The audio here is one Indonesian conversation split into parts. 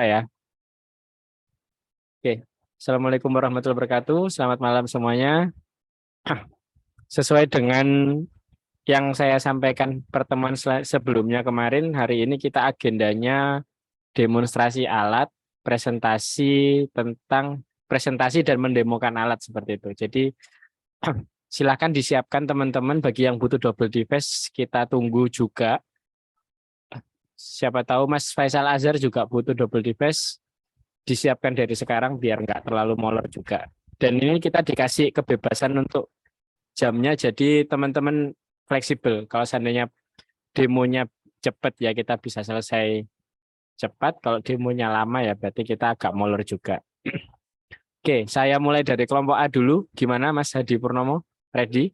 Ya. Oke. Assalamualaikum warahmatullahi wabarakatuh. Selamat malam semuanya. Sesuai dengan yang saya sampaikan pertemuan sebelumnya kemarin, hari ini kita agendanya demonstrasi alat, presentasi dan mendemokan alat seperti itu. Jadi silakan disiapkan teman-teman bagi yang butuh double device, kita tunggu juga. Siapa tahu Mas Faisal Azhar juga butuh double device, disiapkan dari sekarang biar nggak terlalu molor juga. Dan ini kita dikasih kebebasan untuk jamnya, jadi teman-teman fleksibel. Kalau seandainya demonya cepat ya kita bisa selesai cepat. Kalau demonya lama ya berarti kita agak molor juga. Oke, saya mulai dari kelompok A dulu. Gimana Mas Hadi Purnomo? Ready?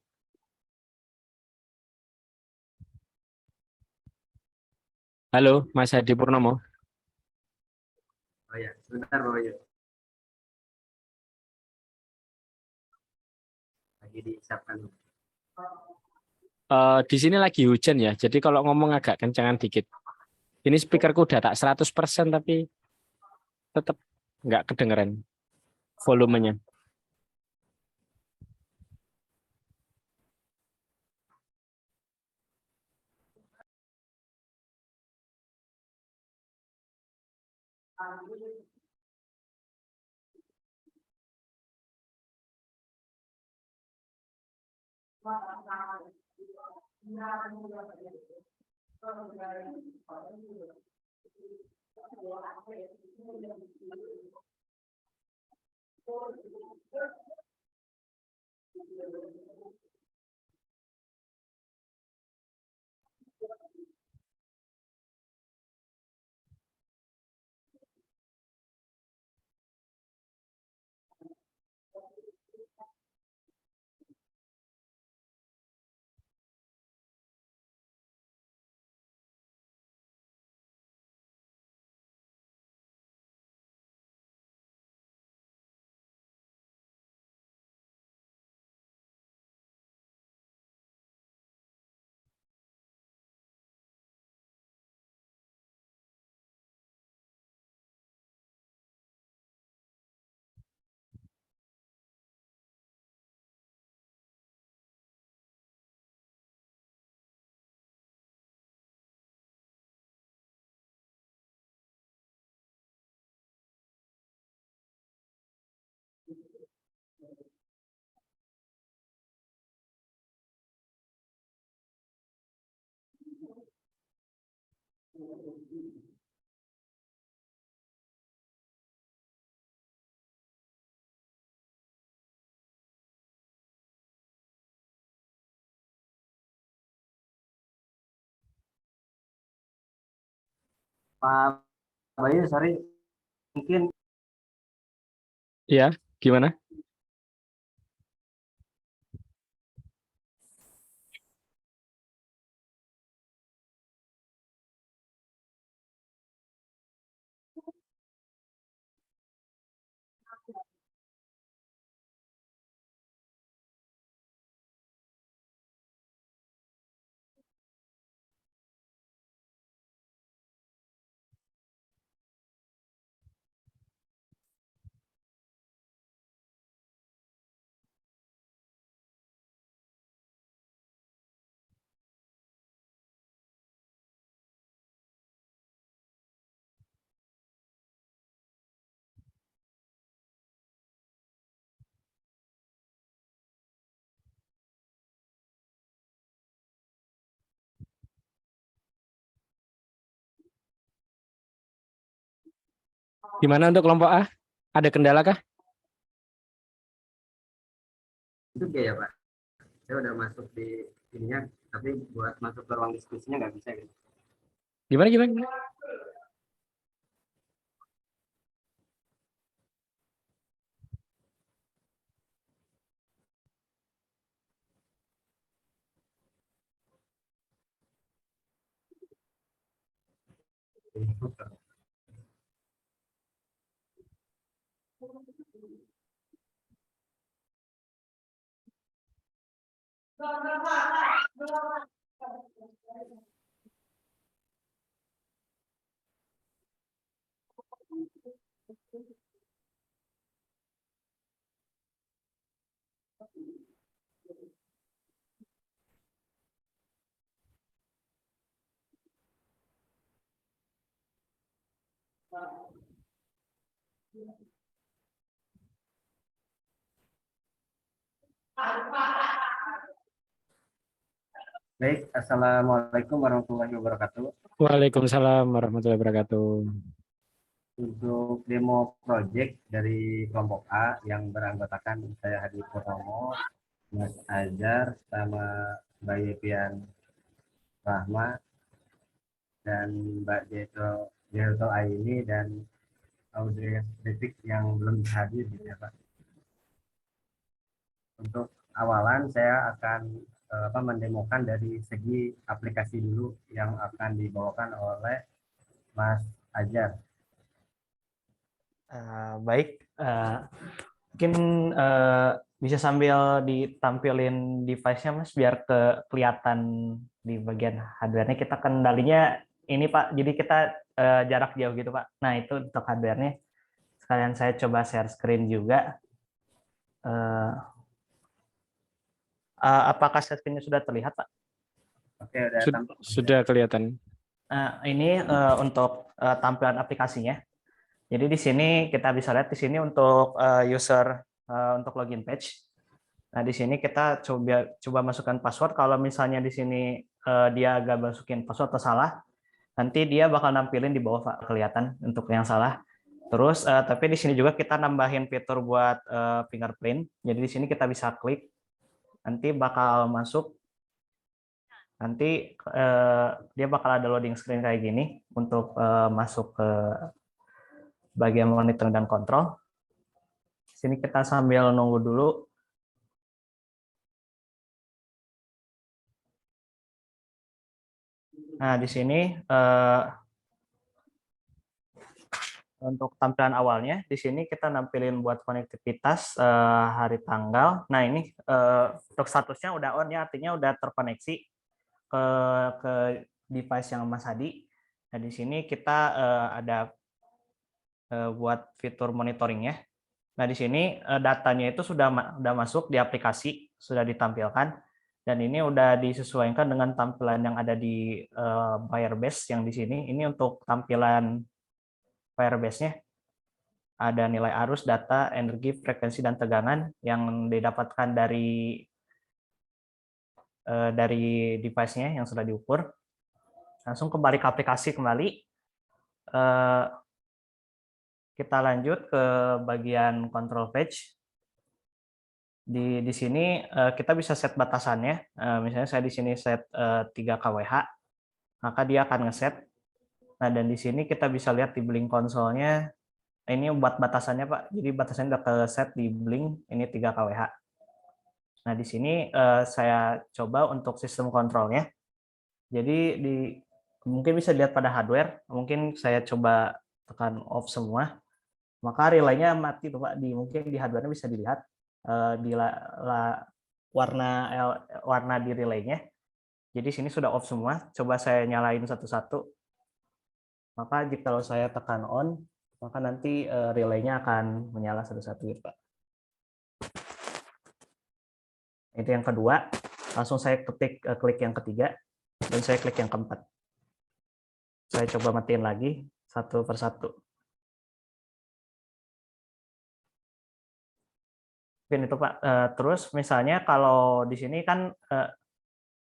Halo Mas Hadi Purnomo. Oh ya, sebentar Bro Yo. Lagi disiapkan. Di sini lagi hujan ya, jadi kalau ngomong agak kencangan dikit. Ini speakerku udah tak 100% tapi tetap nggak kedengeran volumenya. Pak Bayu, sorry, mungkin Ya, gimana? Gimana untuk kelompok A? Ada kendala kah? itu ya Pak. Saya udah masuk di ininya, tapi buat masuk ke ruang diskusinya nggak bisa gitu. Gimana? Baik, Assalamualaikum warahmatullahi wabarakatuh. Waalaikumsalam warahmatullahi wabarakatuh. Untuk demo project dari kelompok A yang beranggotakan saya Hadi Purnomo, Mas Ajar, sama Mbak Yepian Rahma, dan Mbak Jeto Aini, dan Audrey Detik yang belum hadir gitu ya Pak. Untuk awalan saya akan mendemokan dari segi aplikasi dulu yang akan dibawakan oleh Mas Ajar. Baik, mungkin bisa sambil ditampilin device-nya Mas biar kelihatan di bagian hardware-nya. Kita kendalinya ini Pak, jadi kita jarak jauh gitu Pak. Nah itu untuk hardware-nya. Sekalian saya coba share screen juga. Apakah share screen-nya sudah terlihat Pak? Oke, udah Sudah kelihatan. Ini untuk tampilan aplikasinya. Jadi di sini kita bisa lihat di sini untuk user untuk login page. Nah di sini kita coba masukkan password. Kalau misalnya di sini dia agak masukin password atau salah, nanti dia bakal nampilin di bawah Pak, kelihatan untuk yang salah. Terus tapi di sini juga kita nambahin fitur buat fingerprint. Jadi di sini kita bisa klik, nanti bakal masuk. Nanti dia bakal ada loading screen kayak gini untuk masuk ke bagian monitoring dan kontrol. Sini kita sambil nunggu dulu. Nah, di sini untuk tampilan awalnya, di sini kita nampilin buat konektivitas hari tanggal. Nah, ini untuk statusnya udah on ya, artinya udah terkoneksi ke device yang Mas Hadi. Nah, di sini kita ada buat fitur monitoringnya. Nah, di sini datanya itu sudah masuk di aplikasi, sudah ditampilkan, dan ini udah disesuaikan dengan tampilan yang ada di Firebase yang di sini. Ini untuk tampilan Firebase-nya ada nilai arus, data, energi, frekuensi, dan tegangan yang didapatkan dari device-nya yang sudah diukur. Langsung kembali ke aplikasi kembali. Kita lanjut ke bagian control page. Di sini kita bisa set batasannya. Misalnya saya di sini set 3 kWh, maka dia akan ngeset. Nah, dan di sini kita bisa lihat di Blink konsolnya, ini buat batasannya Pak. Jadi batasannya udah ke set di Blink, ini 3 kWh. Nah, di sini saya coba untuk sistem kontrolnya. Jadi mungkin bisa dilihat pada hardware, mungkin saya coba tekan off semua, maka relaynya mati tuh Pak. Mungkin di hardware-nya bisa dilihat di warna di relaynya. Jadi sini sudah off semua. Coba saya nyalain satu-satu. Maka jika saya tekan on, maka nanti relaynya akan menyala satu-satu ya Pak. Itu yang kedua. Langsung saya klik yang ketiga dan saya klik yang keempat. Saya coba matiin lagi satu persatu. Mungkin itu Pak. Terus misalnya kalau di sini kan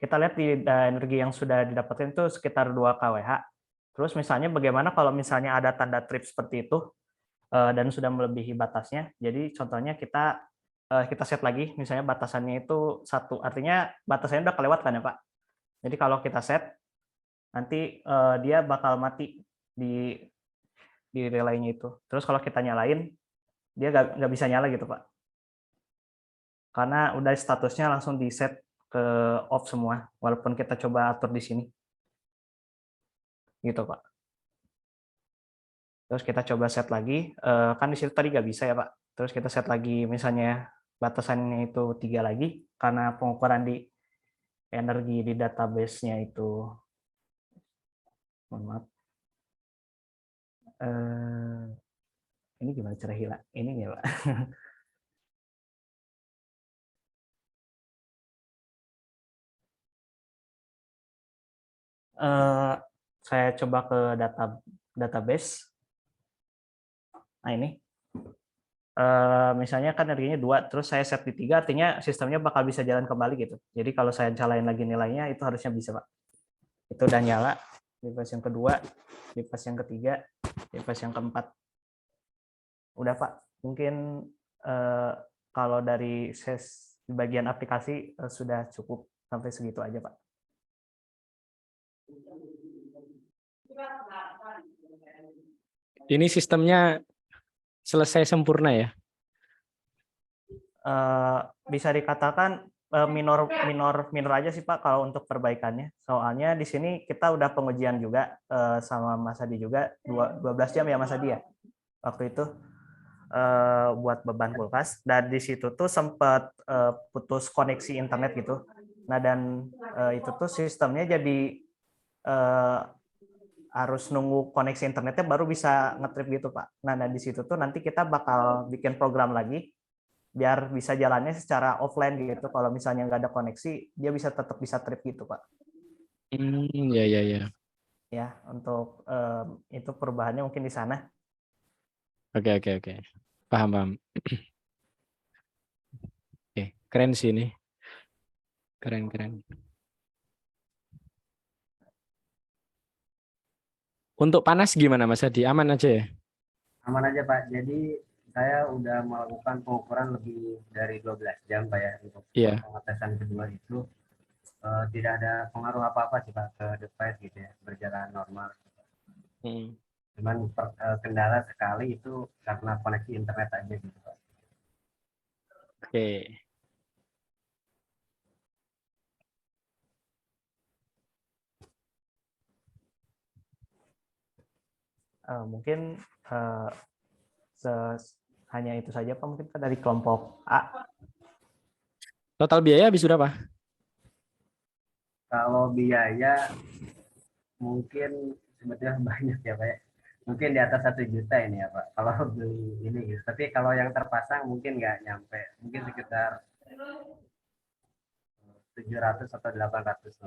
kita lihat di energi yang sudah didapatkan itu sekitar 2 kWh. Terus misalnya bagaimana kalau misalnya ada tanda trip seperti itu dan sudah melebihi batasnya. Jadi contohnya kita set lagi, misalnya batasannya itu 1, artinya batasannya udah kelewat kan ya Pak. Jadi kalau kita set, nanti dia bakal mati di relaynya itu. Terus kalau kita nyalain, dia nggak bisa nyala gitu Pak. Karena udah statusnya langsung di set ke off semua, walaupun kita coba atur di sini. Gitu Pak. Terus kita coba set lagi, kan di situ tadi nggak bisa ya Pak. Terus kita set lagi, misalnya batasannya itu 3 lagi, karena pengukuran di energi di database-nya itu, mohon maaf, ini gimana cara hilang? Ini ya Pak. Saya coba ke database. Nah ini, misalnya kan energinya 2, terus saya set di 3, artinya sistemnya bakal bisa jalan kembali gitu. Jadi kalau saya nyalain lagi nilainya, itu harusnya bisa, Pak. Itu udah nyala di fase yang kedua, di fase yang ketiga, di fase yang keempat. Udah, Pak. Mungkin kalau dari bagian aplikasi sudah cukup sampai segitu aja, Pak. Ini sistemnya selesai sempurna ya? Bisa dikatakan minor aja sih Pak kalau untuk perbaikannya. Soalnya di sini kita udah pengujian juga sama Mas Adi juga 12 jam ya Mas Adi ya. Waktu itu buat beban kulkas, dan di situ tuh sempat putus koneksi internet gitu. Nah dan itu tuh sistemnya jadi harus nunggu koneksi internetnya baru bisa ngetrip gitu Pak. Nah di situ tuh nanti kita bakal bikin program lagi biar bisa jalannya secara offline gitu. Kalau misalnya nggak ada koneksi, dia tetap bisa trip gitu Pak. Ya ya ya. Ya untuk itu perubahannya mungkin di sana. Oke. Paham. Oke, keren sih ini. Keren. Untuk panas gimana Mas Adi? Aman aja ya? Aman aja Pak. Jadi saya udah melakukan pengukuran lebih dari 12 jam Pak ya untuk Iya. pengetesan kedua itu. Tidak ada pengaruh apa-apa sih Pak ke device gitu ya, berjalan normal. Cuman kendala sekali itu karena koneksi internet aja gitu Pak. Oke. Mungkin hanya itu saja Pak, mungkin dari kelompok A. Total biaya habis berapa? Kalau biaya mungkin sebetulnya banyak ya Pak ya. Mungkin di atas 1 juta ini ya Pak kalau beli ini gitu. Tapi kalau yang terpasang mungkin nggak nyampe, mungkin sekitar 700 atau 800.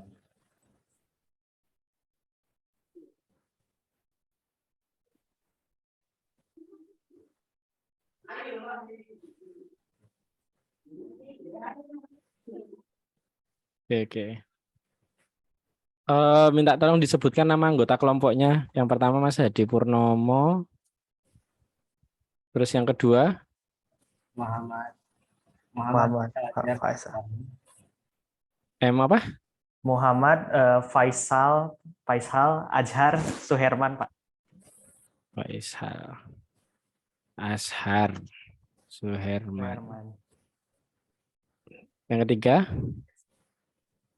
Oke. Minta tolong disebutkan nama anggota kelompoknya. Yang pertama Mas Hadi Purnomo. Terus yang kedua Muhammad Faisal. M apa? Muhammad Faisal Azhar Suherman Pak. Faisal Azhar Suherman. Yang ketiga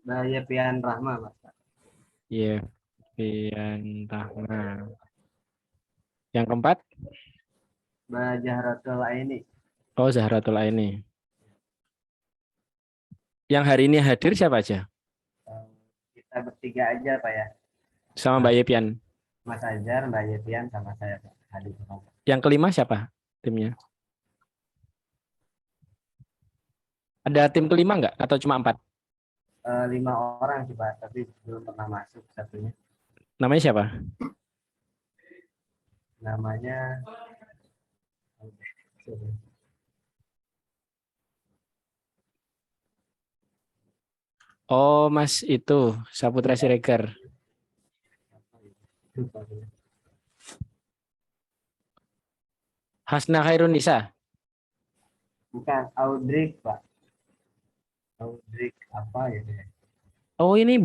Mbak Yepian Rahma Pak. Yepian Rahma. Yang keempat Mbak Zahratul Aini. Oh, Zahratul Aini. Yang hari ini hadir siapa aja? Kita bertiga aja Pak ya. Sama Mbak Yepian. Mas Ajar, Mbak Yepian, sama saya Pak. Hadir. Yang kelima siapa timnya? Ada tim kelima nggak? Atau cuma 4? 5 orang sih Pak, tapi belum pernah masuk satunya. Namanya siapa? Namanya Oh, Mas itu Saputra Siregar. Hasna Khairunisa. Bukan, Audrik Pak. Audrik apa gitu ya? Oh, ini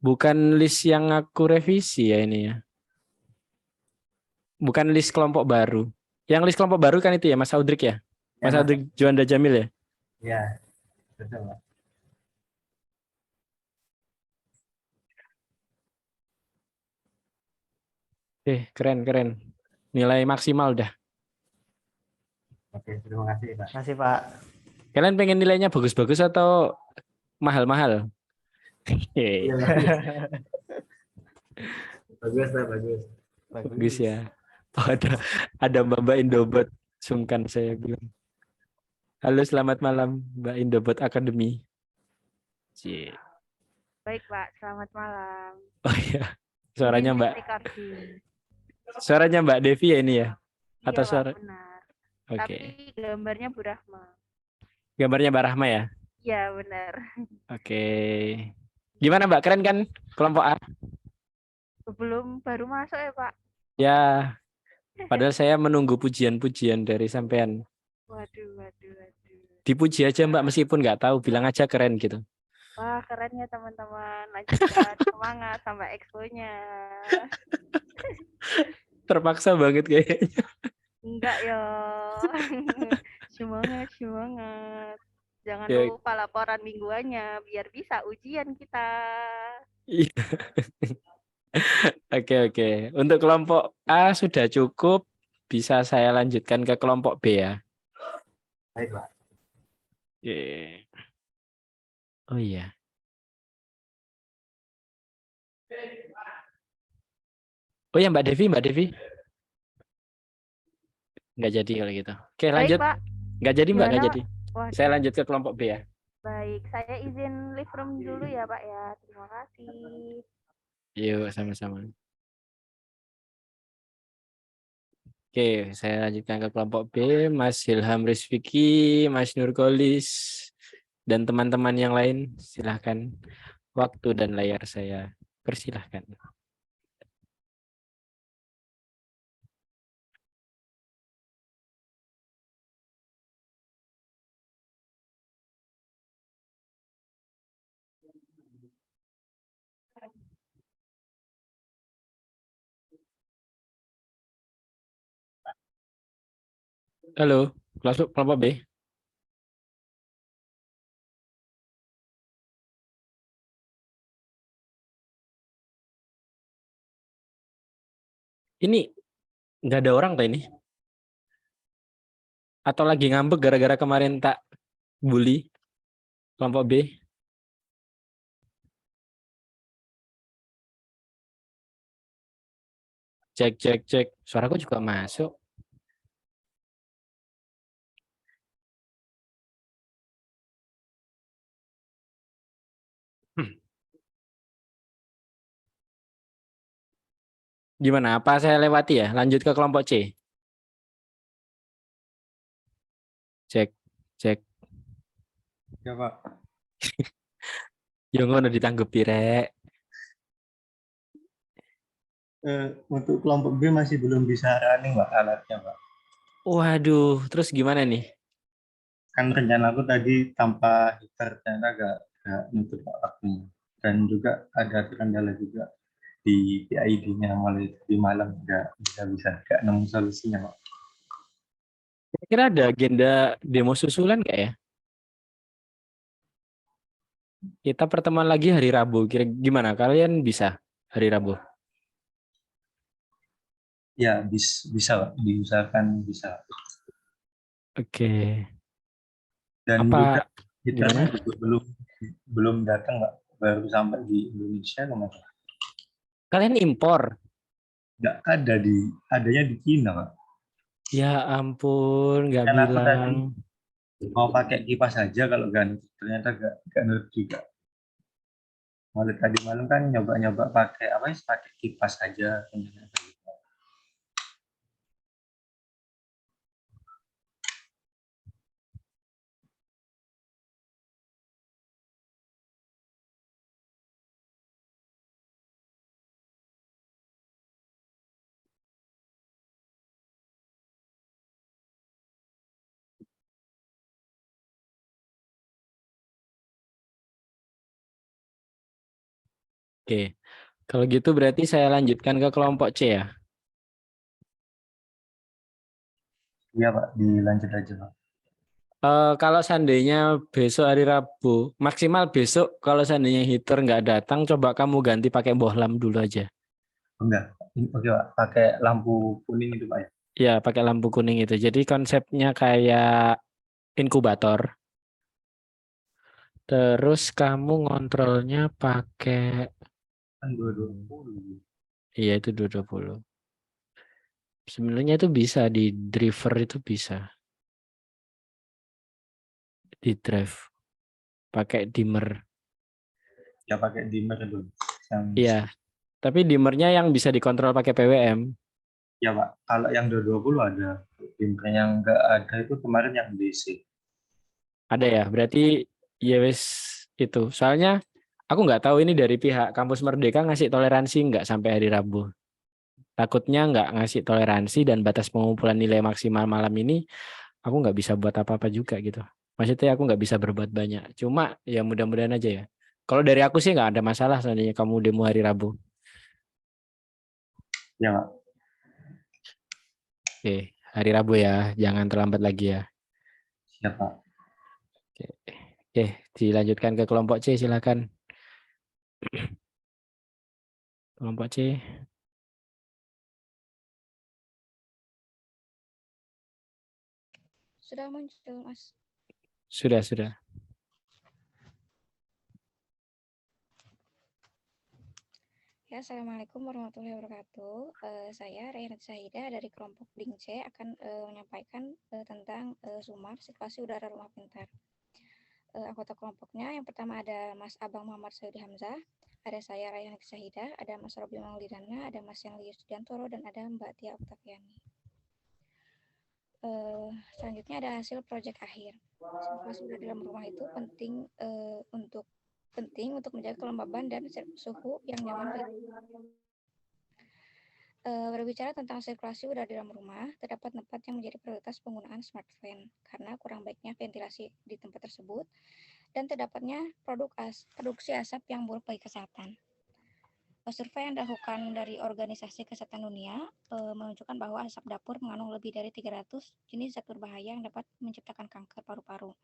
bukan list yang aku revisi ya ini ya. Bukan list kelompok baru. Yang list kelompok baru kan itu ya Mas Audrik ya? Mas Audrik Juanda Jamil ya? Ya, betul Pak. Keren. Nilai maksimal dah. Oke, terima kasih Pak. Terima kasih Pak. Kalian pengen nilainya bagus-bagus atau mahal-mahal? Iya, bagus Pak, bagus. Bagus ya. Oh, ada Mbak Indobot sungkan saya bilang. Halo, selamat malam Mbak Indobot Academy. Cie. Baik Pak, selamat malam. Oh iya, suaranya Ini Mbak. recording. Suaranya Mbak Devi ya ini ya? Iya Atau Pak, suara? benar. Oke. Tapi gambarnya Bu Rahma. Gambarnya Mbak Rahma ya? Iya benar. Oke. Gimana Mbak? Keren kan kelompok A? Baru masuk ya Pak. Ya, padahal saya menunggu pujian-pujian dari sampean. Waduh. Dipuji aja Mbak meskipun nggak tahu, bilang aja keren gitu. Wah keren ya teman-teman. Lanjutkan semangat sampai expo-nya. Terpaksa banget kayaknya. Enggak ya. Semangat. Jangan Ya, lupa laporan mingguannya biar bisa ujian kita. iya. Oke. Untuk kelompok A sudah cukup. Bisa saya lanjutkan ke kelompok B ya. Baik, Pak. Oke. Oh iya. Oh ya Mbak Devi. Nggak jadi kalau gitu. Oke Baik lanjut. Pak. Nggak jadi Mbak, nggak Gimana? jadi. Waduh. Saya lanjut ke kelompok B ya. Baik, saya izin live room dulu ya Pak ya. Terima kasih. Yuk sama-sama. Oke, saya lanjutkan ke kelompok B. Mas Ilham Rizviki, Mas Nurkolis, dan teman-teman yang lain. Silahkan. Waktu dan layar saya persilahkan. Halo, kelompok B. Ini nggak ada orang tuh ini? Atau lagi ngambek gara-gara kemarin tak bully kelompok B? Cek. Suaraku juga masuk. Gimana? Apa saya lewati ya? Lanjut ke kelompok C. Cek. Ya, Pak. Yang ngono ditanggapi rek. Untuk kelompok B masih belum bisa running, Pak, alatnya, Pak. Waduh, terus gimana nih? Kan rencana aku tadi tanpa heater ternyata agak nutup waktunya. Dan juga ada kendala juga di PID-nya mulai di malam nggak bisa nemu solusinya, Pak. Kira-kira ada agenda demo susulan nggak ya? Kita pertemuan lagi hari Rabu. Kira gimana? Kalian bisa hari Rabu? Ya, bisa, Pak. Diusahakan bisa. Oke. Dan Apa juga heaternya gimana? juga belum datang, Pak. Baru sampai di Indonesia kemarin. Kalian impor? Nggak ada adanya di Cina, Pak. Ya ampun, nggak Dan aku tadi bilang. mau pakai kipas saja kalau ganti, ternyata nggak nurut juga. Mulai tadi malam kan nyoba pakai apa sih, pakai kipas saja. Oke. Kalau gitu berarti saya lanjutkan ke kelompok C ya. Iya, Pak, dilanjut aja, Pak. Kalau seandainya besok hari Rabu, maksimal besok kalau seandainya heater nggak datang, coba kamu ganti pakai bohlam dulu aja. Enggak. Oke, Pak, pakai lampu kuning itu, Pak, ya. Ya, pakai lampu kuning itu. Jadi konsepnya kayak inkubator. Terus kamu ngontrolnya pakai, Kan 220. iya itu 220. Sebenarnya itu bisa di driver itu bisa di drive pakai dimmer. Ya, pakai dimmer dulu. Yang Iya, tapi dimmernya yang bisa dikontrol pakai PWM. Ya Pak, kalau yang 220 ada. Printer yang nggak ada itu kemarin yang DC. Ada ya, berarti ya wes itu. Soalnya aku nggak tahu ini dari pihak Kampus Merdeka ngasih toleransi nggak sampai hari Rabu. Takutnya nggak ngasih toleransi dan batas pengumpulan nilai maksimal malam ini, aku nggak bisa buat apa-apa juga gitu. Maksudnya aku nggak bisa berbuat banyak. Cuma ya mudah-mudahan aja ya. Kalau dari aku sih nggak ada masalah seandainya kamu demo hari Rabu. Ya Pak. Oke, hari Rabu ya, jangan terlambat lagi ya. Siap Pak. Oke, oke, dilanjutkan ke kelompok C, silakan. Kelompok C. Sudah muncul, Mas. Sudah. Ya, Assalamualaikum warahmatullahi wabarakatuh. Saya Reynat Sahida dari kelompok Ding C akan menyampaikan tentang Sumar Sirkulasi Udara Rumah Pintar. Anggota kelompoknya yang pertama ada Mas Abang Muhammad Saudi Hamzah, ada saya Reynat Sahida, ada Mas Robi Maulidana, ada Mas Yang Lius Dantoro, dan ada Mbak Tia Oktaviani. Selanjutnya ada hasil proyek akhir. Sirkulasi udara dalam rumah itu penting untuk menjaga kelembaban dan suhu yang nyaman bagi berbicara tentang sirkulasi udara di dalam rumah, terdapat tempat yang menjadi prioritas penggunaan smart fan karena kurang baiknya ventilasi di tempat tersebut dan terdapatnya produksi asap yang buruk bagi kesehatan. Survei yang dilakukan dari Organisasi Kesehatan Dunia menunjukkan bahwa asap dapur mengandung lebih dari 300 jenis zat berbahaya yang dapat menciptakan kanker paru-paru.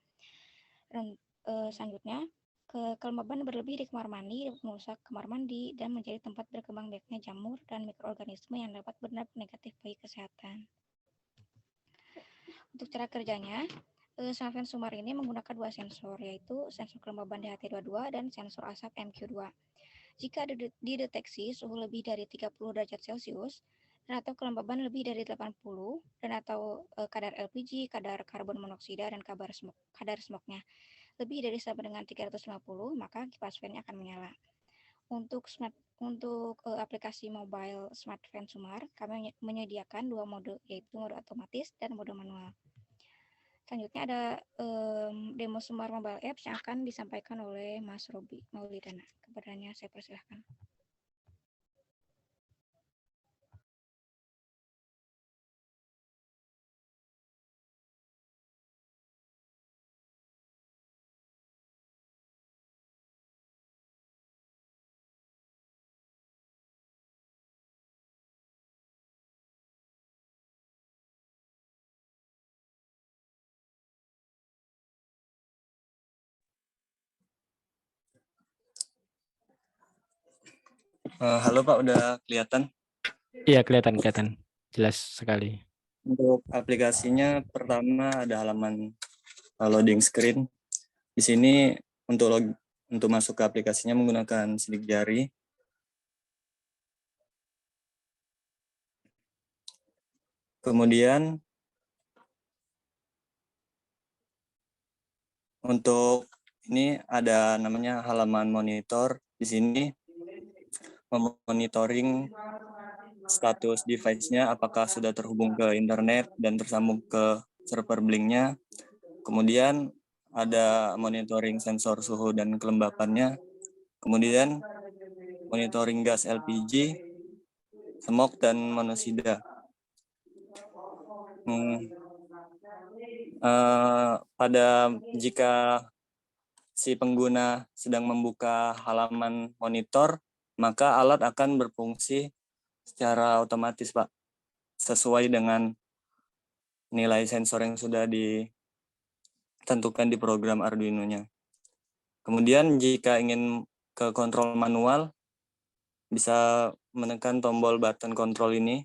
Dan selanjutnya, kelembaban berlebih di kamar mandi dapat merusak kamar mandi dan menjadi tempat berkembang biaknya jamur dan mikroorganisme yang dapat berdampak negatif bagi kesehatan. Untuk cara kerjanya, smart fan Sumar ini menggunakan dua sensor, yaitu sensor kelembaban DHT22 dan sensor asap MQ2. Jika dideteksi suhu lebih dari 30 derajat Celcius, dan atau kelembaban lebih dari 80, dan atau kadar LPG, kadar karbon monoksida, dan kadar smognya lebih dari sama dengan 350, maka kipas fan akan menyala. Untuk aplikasi mobile smart fan Sumar, kami menyediakan dua mode, yaitu mode otomatis dan mode manual. Selanjutnya ada demo Sumar mobile apps yang akan disampaikan oleh Mas Robi Maulidana. Kepadanya saya persilahkan. Halo Pak, udah kelihatan? Iya, kelihatan. Jelas sekali. Untuk aplikasinya pertama ada halaman loading screen. Di sini untuk masuk ke aplikasinya menggunakan sidik jari. Kemudian untuk ini ada namanya halaman monitor. Di sini memonitoring status device-nya apakah sudah terhubung ke internet dan tersambung ke server Blink-nya. Kemudian ada monitoring sensor suhu dan kelembapannya. Kemudian monitoring gas LPG, smog, dan monoksida. Jika si pengguna sedang membuka halaman monitor, maka alat akan berfungsi secara otomatis, Pak, sesuai dengan nilai sensor yang sudah ditentukan di program Arduino-nya. Kemudian jika ingin ke kontrol manual, bisa menekan tombol button kontrol ini.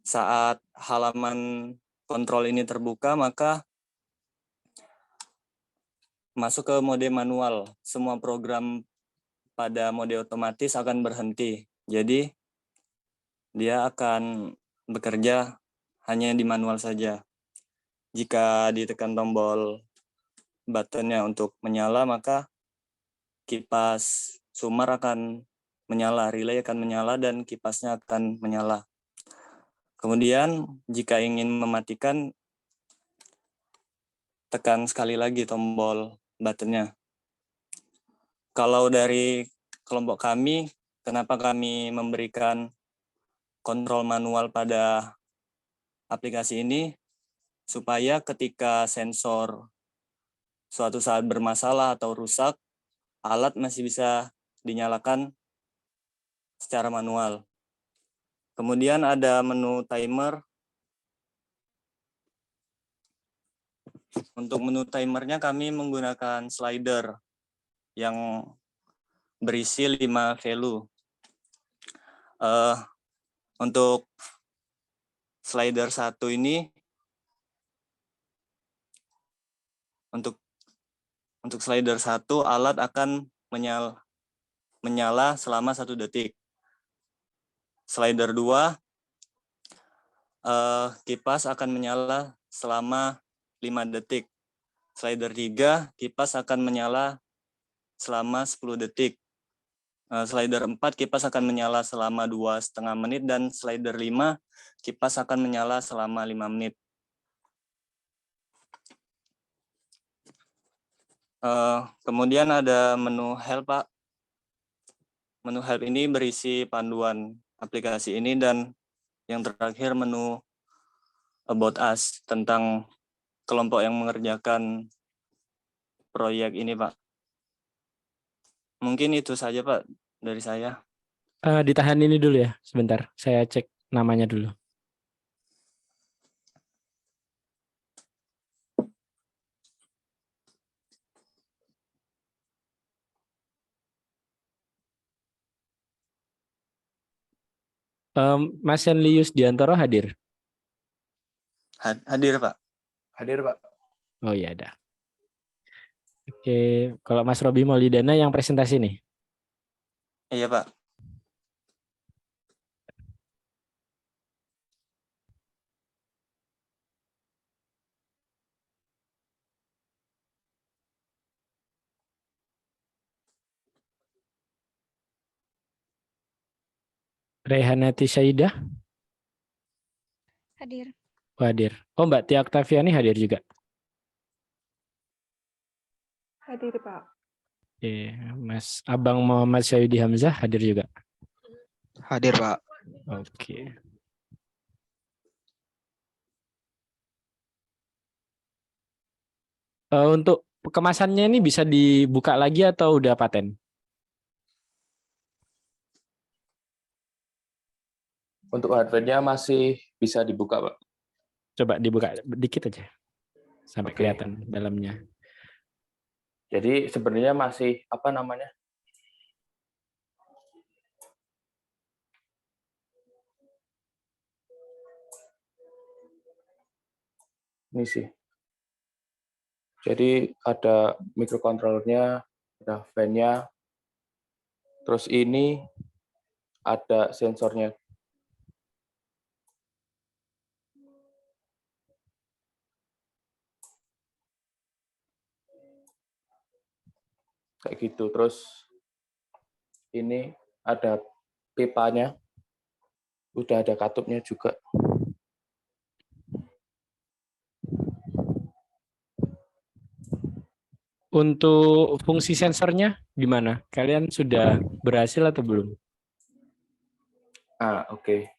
Saat halaman kontrol ini terbuka, maka masuk ke mode manual. Semua program pada mode otomatis akan berhenti. Jadi, dia akan bekerja hanya di manual saja. Jika ditekan tombol buttonnya untuk menyala, maka kipas Sumar akan menyala, relay akan menyala dan kipasnya akan menyala. Kemudian jika ingin mematikan, tekan sekali lagi tombol buttonnya. Kalau dari kelompok kami, kenapa kami memberikan kontrol manual pada aplikasi ini? Supaya ketika sensor suatu saat bermasalah atau rusak, alat masih bisa dinyalakan secara manual. Kemudian ada menu timer. Untuk menu timernya kami menggunakan slider yang berisi 5 value. Untuk slider 1 ini, untuk slider 1 alat akan menyala selama 1 detik. Slider 2, kipas akan menyala selama 5 detik. Slider 3, kipas akan menyala selama 10 detik. Slider 4, kipas akan menyala selama 2,5 menit. Dan slider 5, kipas akan menyala selama 5 menit. Kemudian ada menu help, Pak. Menu help ini berisi panduan aplikasi ini, dan yang terakhir menu about us, tentang kelompok yang mengerjakan proyek ini, Pak. Mungkin itu saja, Pak, dari saya. Ditahan ini dulu ya, sebentar. Saya cek namanya dulu. Mas Henlius Diantoro hadir? Hadir, Pak. Hadir, Pak. Oh iya, ada. Oke, kalau Mas Robi Maulidana yang presentasi nih. Iya, Pak. Rehanati Syaidah Hadir. hadir. Oh, Mbak Tia Oktaviani hadir juga. Hadir, Pak. Oke, Mas Abang Muhammad Syahidi Hamzah hadir juga. Hadir, Pak. Oke. Untuk kemasannya ini bisa dibuka lagi atau udah paten? Untuk hardware-nya masih bisa dibuka, Pak. Coba dibuka dikit aja. Sampai Oke. kelihatan dalamnya. Jadi sebenarnya masih apa namanya? Ini sih. Jadi ada microcontrollernya, ada fan-nya, terus ini ada sensornya. Kayak gitu. Terus ini ada pipanya, udah ada katupnya juga. Untuk fungsi sensornya gimana? Kalian sudah berhasil atau belum? Oke.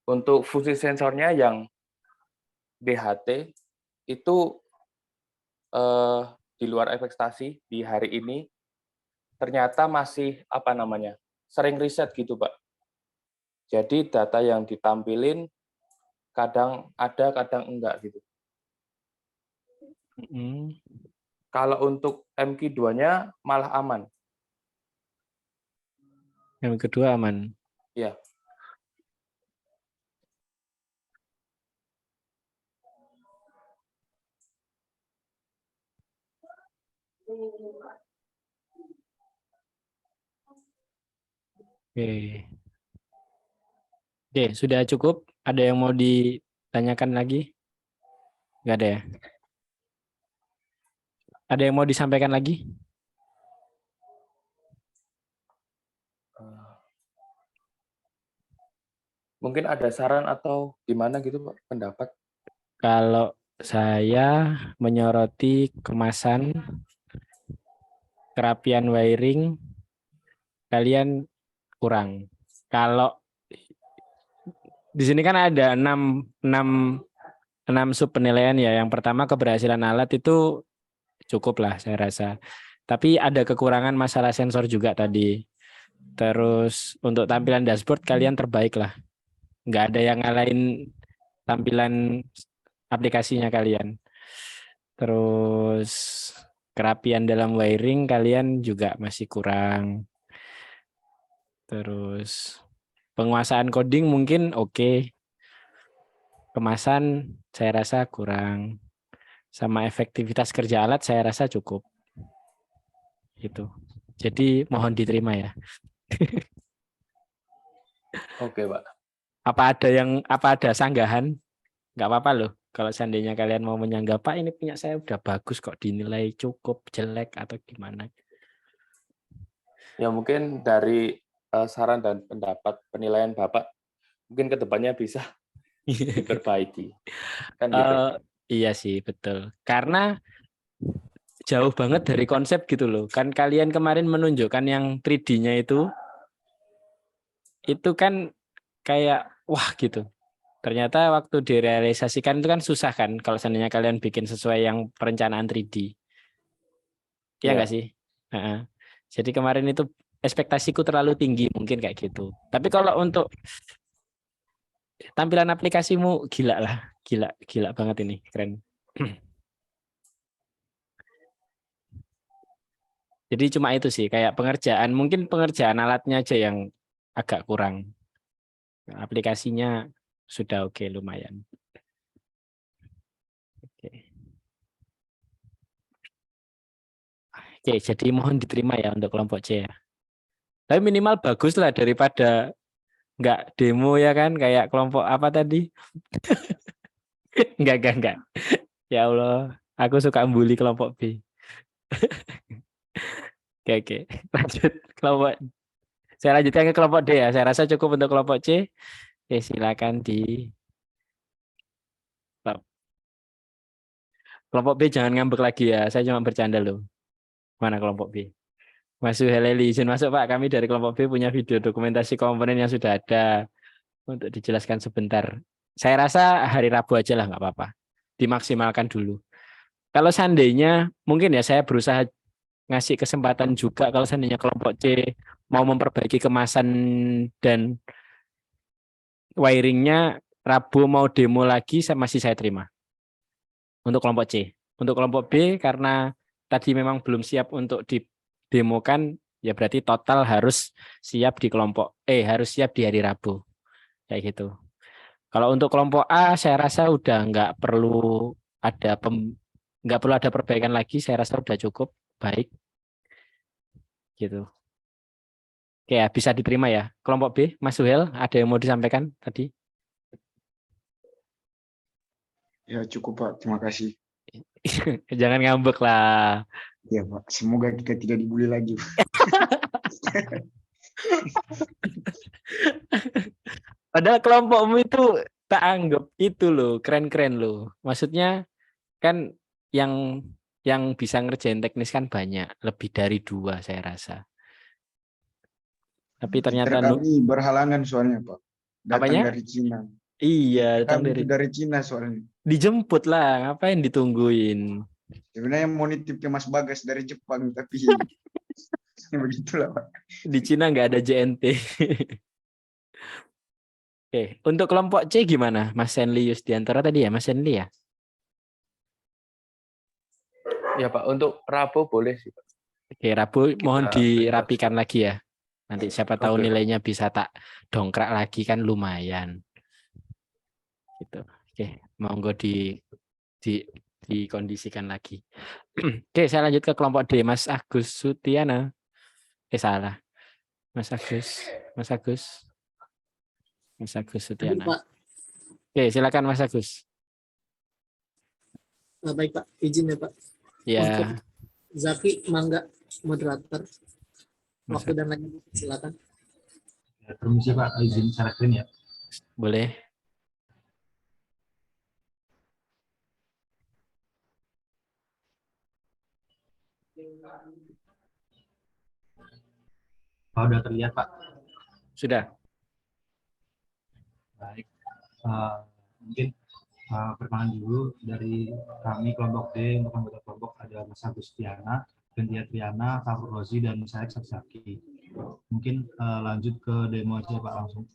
Untuk fungsi sensornya yang DHT itu di luar ekspektasi di hari ini ternyata masih apa namanya? Sering riset gitu, Pak. Jadi data yang ditampilin kadang ada, kadang enggak gitu. Kalau untuk MQ2-nya malah aman. Yang kedua aman. Ya. Oke. Oke, sudah cukup. Ada yang mau ditanyakan lagi? Nggak ada ya? Ada yang mau disampaikan lagi? Mungkin ada saran atau gimana gitu Pak, pendapat? Kalau saya menyoroti kemasan, kerapian wiring, kalian kurang. Kalau di sini kan ada 6 sub penilaian ya. Yang pertama keberhasilan alat itu cukup lah saya rasa. Tapi ada kekurangan masalah sensor juga tadi. Terus untuk tampilan dashboard kalian terbaik lah. Nggak ada yang ngalahin tampilan aplikasinya kalian. Terus kerapian dalam wiring kalian juga masih kurang. Terus penguasaan coding mungkin oke. Kemasan saya rasa kurang. Sama efektivitas kerja alat saya rasa cukup. Gitu. Jadi mohon diterima ya. Oke Pak. Apa ada sanggahan? Nggak apa-apa loh. Kalau seandainya kalian mau menyanggah, Pak ini punya saya udah bagus kok, dinilai cukup, jelek atau gimana. Ya mungkin dari saran dan pendapat penilaian Bapak, mungkin kedepannya bisa diperbaiki. Kan gitu. Iya sih, betul. Karena jauh banget dari konsep gitu loh. Kan kalian kemarin menunjukkan yang 3D-nya itu kan kayak wah gitu. Ternyata waktu direalisasikan itu kan susah kan kalau seandainya kalian bikin sesuai yang perencanaan 3D. Iya nggak sih? Jadi kemarin itu ekspektasiku terlalu tinggi mungkin kayak gitu. Tapi kalau untuk tampilan aplikasimu gila lah. Gila banget ini, keren. Jadi cuma itu sih, kayak mungkin pengerjaan alatnya aja yang agak kurang. Aplikasinya sudah oke, lumayan. Oke, jadi mohon diterima ya untuk kelompok C ya. Tapi minimal bagus lah daripada nggak demo ya kan, kayak kelompok apa tadi? Enggak. Ya Allah, aku suka bully kelompok B. Oke. Lanjut kelompok. Saya lanjutkan ke kelompok D ya. Saya rasa cukup untuk kelompok C. Oke, silakan di kelompok B jangan ngambek lagi ya. Saya cuma bercanda loh. Mana kelompok B? Mas Suheleli, izin masuk Pak. Kami dari kelompok B punya video dokumentasi komponen yang sudah ada untuk dijelaskan sebentar. Saya rasa hari Rabu aja lah, nggak apa-apa. Dimaksimalkan dulu. Kalau seandainya, mungkin ya saya berusaha ngasih kesempatan juga kalau seandainya kelompok C mau memperbaiki kemasan dan wiringnya, Rabu mau demo lagi, masih saya terima. Untuk kelompok C. Untuk kelompok B, karena tadi memang belum siap untuk didemokan, ya berarti total harus siap di harus siap di hari Rabu. Kayak gitu. Kalau untuk kelompok A, saya rasa udah nggak perlu ada perbaikan lagi. Saya rasa udah cukup baik. Gitu. Oke, ya, bisa diterima ya. Kelompok B, Mas Suhel, ada yang mau disampaikan tadi? Ya cukup Pak, terima kasih. Jangan ngambek lah. Ya Pak, semoga kita tidak dibully lagi. Padahal kelompokmu itu tak anggap itu loh, keren-keren loh. Maksudnya kan yang bisa ngerjain teknis kan banyak, lebih dari 2 saya rasa. Tapi ternyata kami berhalangan soalnya Pak. Datang apanya? dari Cina. Iya, datang Kami dari Cina soalnya. Dijemput lah, ngapain ditungguin? Sebenarnya mau nitip ke Mas Bagas dari Jepang, tapi begitulah Pak. Di Cina nggak ada JNT. Oke, untuk kelompok C gimana, Mas Senli Yusdiantara tadi ya, Mas Senli ya? Ya Pak, untuk Rabu boleh sih Pak. Oke, Rabu mohon dirapikan lagi ya. Nanti siapa tahu nilainya bisa tak dongkrak lagi kan lumayan. Gitu. Oke, monggo dikondisikan lagi. Oke, saya lanjut ke kelompok D, Mas Agus Sutiana. Salah. Mas Agus Sutiana. Pak. Oke, silakan Mas Agus. Baik Pak, izin ya Pak. Ya. Untuk Zaki, Mangga, moderator. Waktu dan lain silakan. Permisi Pak, izin share screen ya. Boleh. Sudah terlihat, Pak. Sudah. Baik. Mungkin perkenalan dulu dari kami kelompok D. Untuk anggota kelompok ada Mas Agustiana, Gentia Triana, Kafur Rozi, dan saya Saksaki. Mungkin lanjut ke demo aja, Pak, langsung.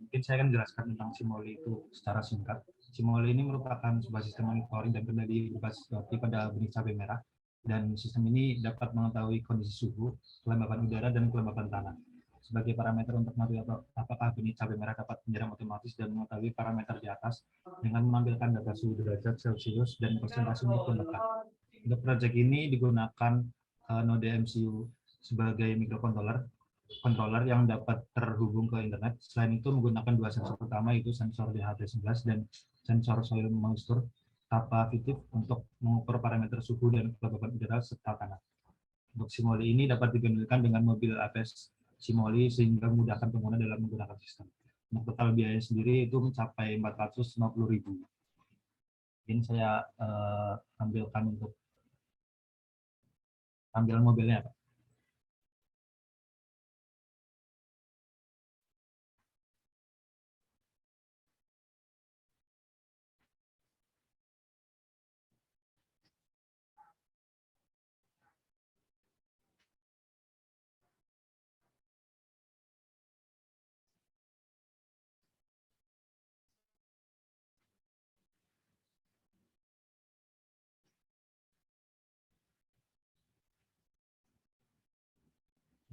Mungkin saya akan jelaskan tentang Simoli itu secara singkat. Simoli ini merupakan sebuah sistem monitoring dan kendali berbasis IoT pada benih cabai merah, dan sistem ini dapat mengetahui kondisi suhu, kelembapan udara, dan kelembapan tanah sebagai parameter untuk mengetahui apakah benih cabai merah dapat menyiram otomatis, dan mengetahui parameter di atas dengan menampilkan data suhu derajat Celcius dan persentase untuk tembakan. Untuk proyek ini digunakan node MCU sebagai microcontroller yang dapat terhubung ke internet. Selain itu menggunakan dua sensor utama, yaitu sensor DHT11 dan sensor soil moisture capacitive untuk mengukur parameter suhu dan kelembapan udara serta tanah. Untuk Simoli ini dapat digunakan dengan mobil APS Simoli sehingga memudahkan pengguna dalam menggunakan sistem. Untuk total biaya sendiri itu mencapai 450.000. Mungkin saya tampilkan untuk tampilan mobilnya, Pak.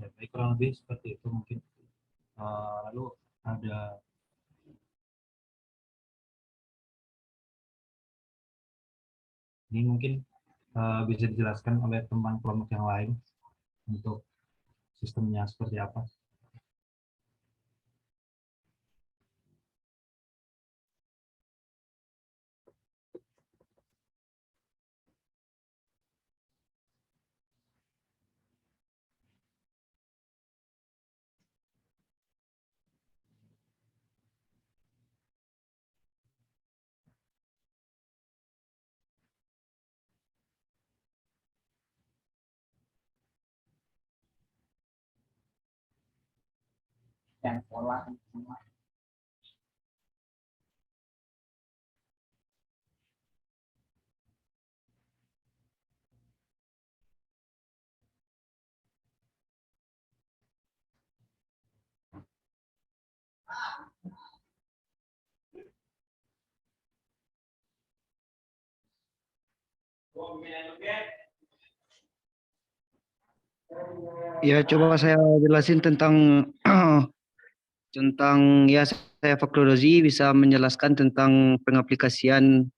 Ya, baik, kurang lebih seperti itu mungkin. Lalu ada ini mungkin bisa dijelaskan oleh teman kelompok yang lain untuk sistemnya seperti apa. Yang pola semua. Ya, coba saya jelasin tentang ya, saya Fakhrul Rozi bisa menjelaskan tentang pengaplikasian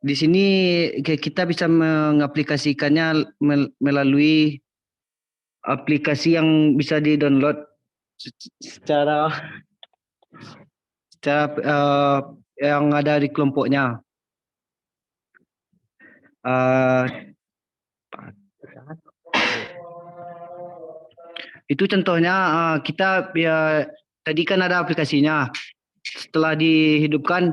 di sini kita bisa mengaplikasikannya melalui aplikasi yang bisa di-download secara yang ada di kelompoknya. Itu contohnya kita ya tadi kan ada aplikasinya. Setelah dihidupkan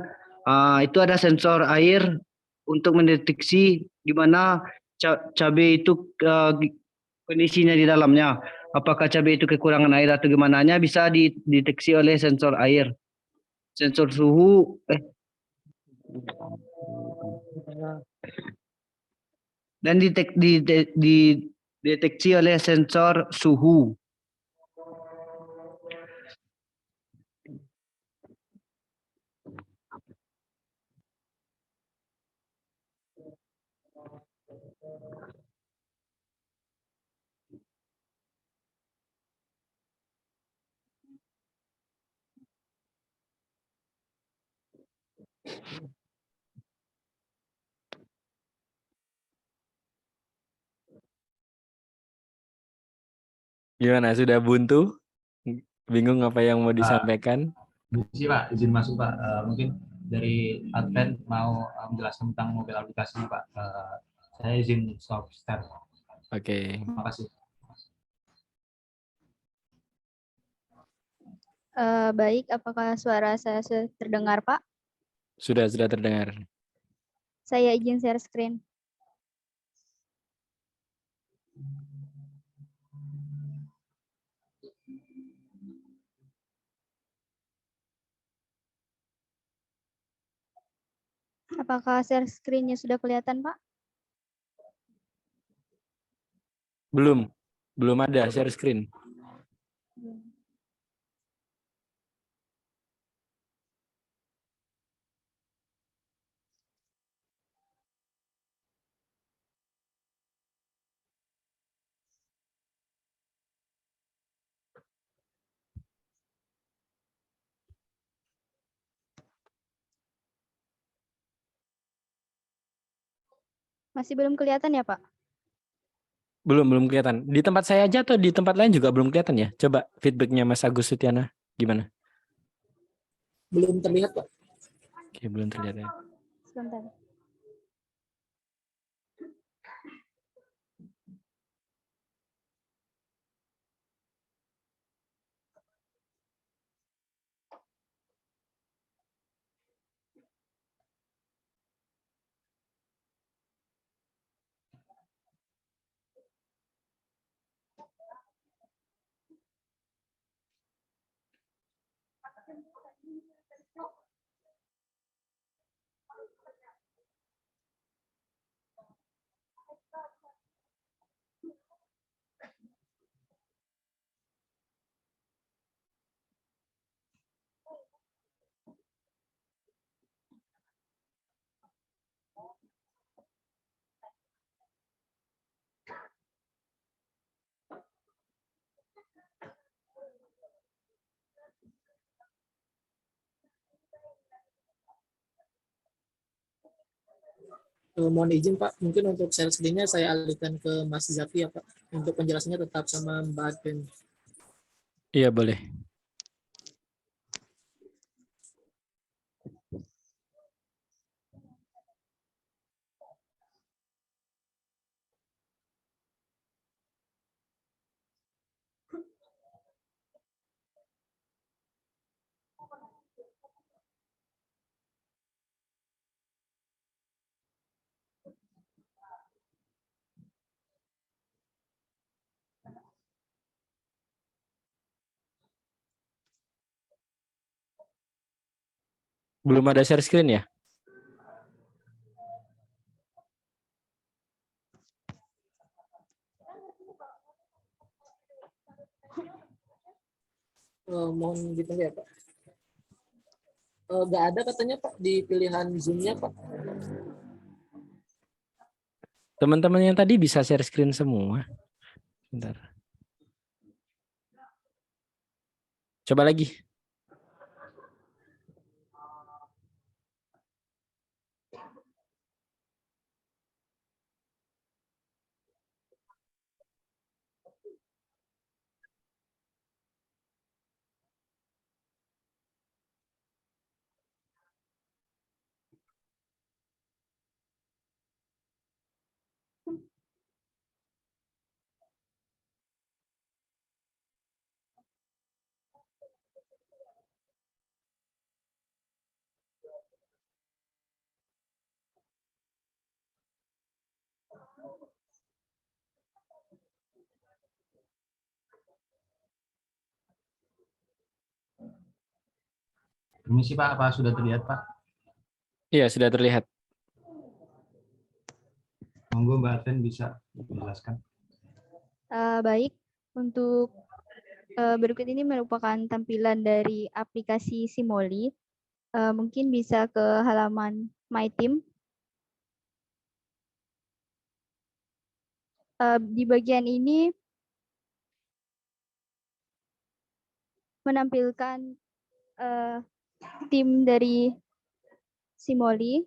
itu ada sensor air untuk mendeteksi di mana cabai itu kondisinya di dalamnya. Apakah cabai itu kekurangan air atau gimana, bisa dideteksi oleh sensor air. Sensor suhu dan dideteksi oleh sensor suhu. Gimana, sudah buntu? Bingung apa yang mau disampaikan? Sih, Pak, izin masuk, Pak. Mungkin dari Advent mau menjelaskan tentang mobil aplikasi, Pak. Saya izin stop start. Oke. Terima kasih. Baik, apakah suara saya sudah terdengar, Pak? Sudah terdengar. Saya izin share screen. Apakah share screen-nya sudah kelihatan, Pak? Belum ada share screen. Masih belum kelihatan ya, Pak? Belum kelihatan. Di tempat saya aja atau di tempat lain juga belum kelihatan ya? Coba feedbacknya Mas Agus Sutiana gimana? Belum terlihat, Pak. Oke, belum terlihat ya. Sebentar. Mohon izin Pak, mungkin untuk share screen-nya saya alihkan ke Mas Zaki ya Pak. Untuk penjelasannya tetap sama Mbak Adven. Iya, boleh. Belum ada share screen ya? Mohon ditunggu ya Pak. Nggak ada katanya Pak di pilihan Zoom-nya Pak. Teman-teman yang tadi bisa share screen semua. Bentar. Coba lagi. Permisi Pak, apa sudah terlihat Pak? Iya, sudah terlihat. Monggo Mbak Adven bisa menjelaskan. Baik, untuk berikut ini merupakan tampilan dari aplikasi Simoli. Mungkin bisa ke halaman My Team. Di bagian ini menampilkan tim dari Simoli.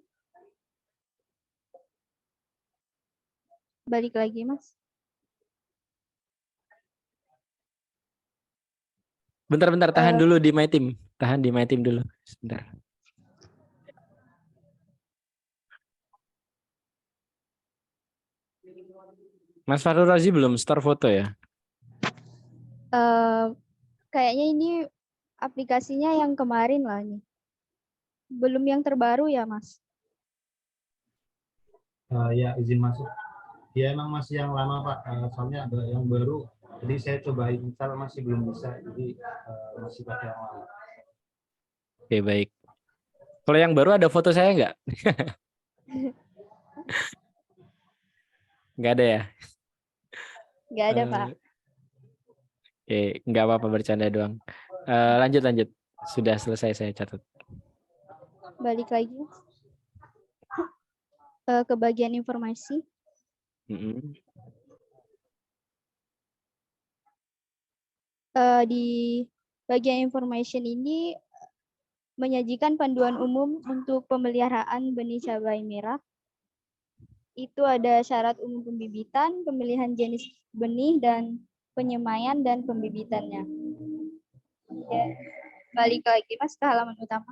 Balik lagi, Mas. Bentar, tahan dulu di My Team. Tahan di My Team dulu. Sebentar. Mas Fahrul Razi belum store foto ya? Kayaknya ini aplikasinya yang kemarin lah ini. Belum yang terbaru ya, Mas? Ya, izin masuk. Ya, emang masih yang lama, Pak. Soalnya ada yang baru. Jadi saya coba install masih belum bisa. Jadi masih pakai yang lama. Oke, baik. Kalau yang baru ada foto saya nggak? Nggak ada ya? Nggak ada, Pak. Oke, nggak apa-apa, bercanda doang. Lanjut. Sudah selesai saya catat. Balik lagi ke bagian informasi. Di bagian information ini menyajikan panduan umum untuk pemeliharaan benih cabai merah. Itu ada syarat umum pembibitan, pemilihan jenis benih, dan penyemaian dan pembibitannya. Ya, balik lagi Mas ke halaman utama.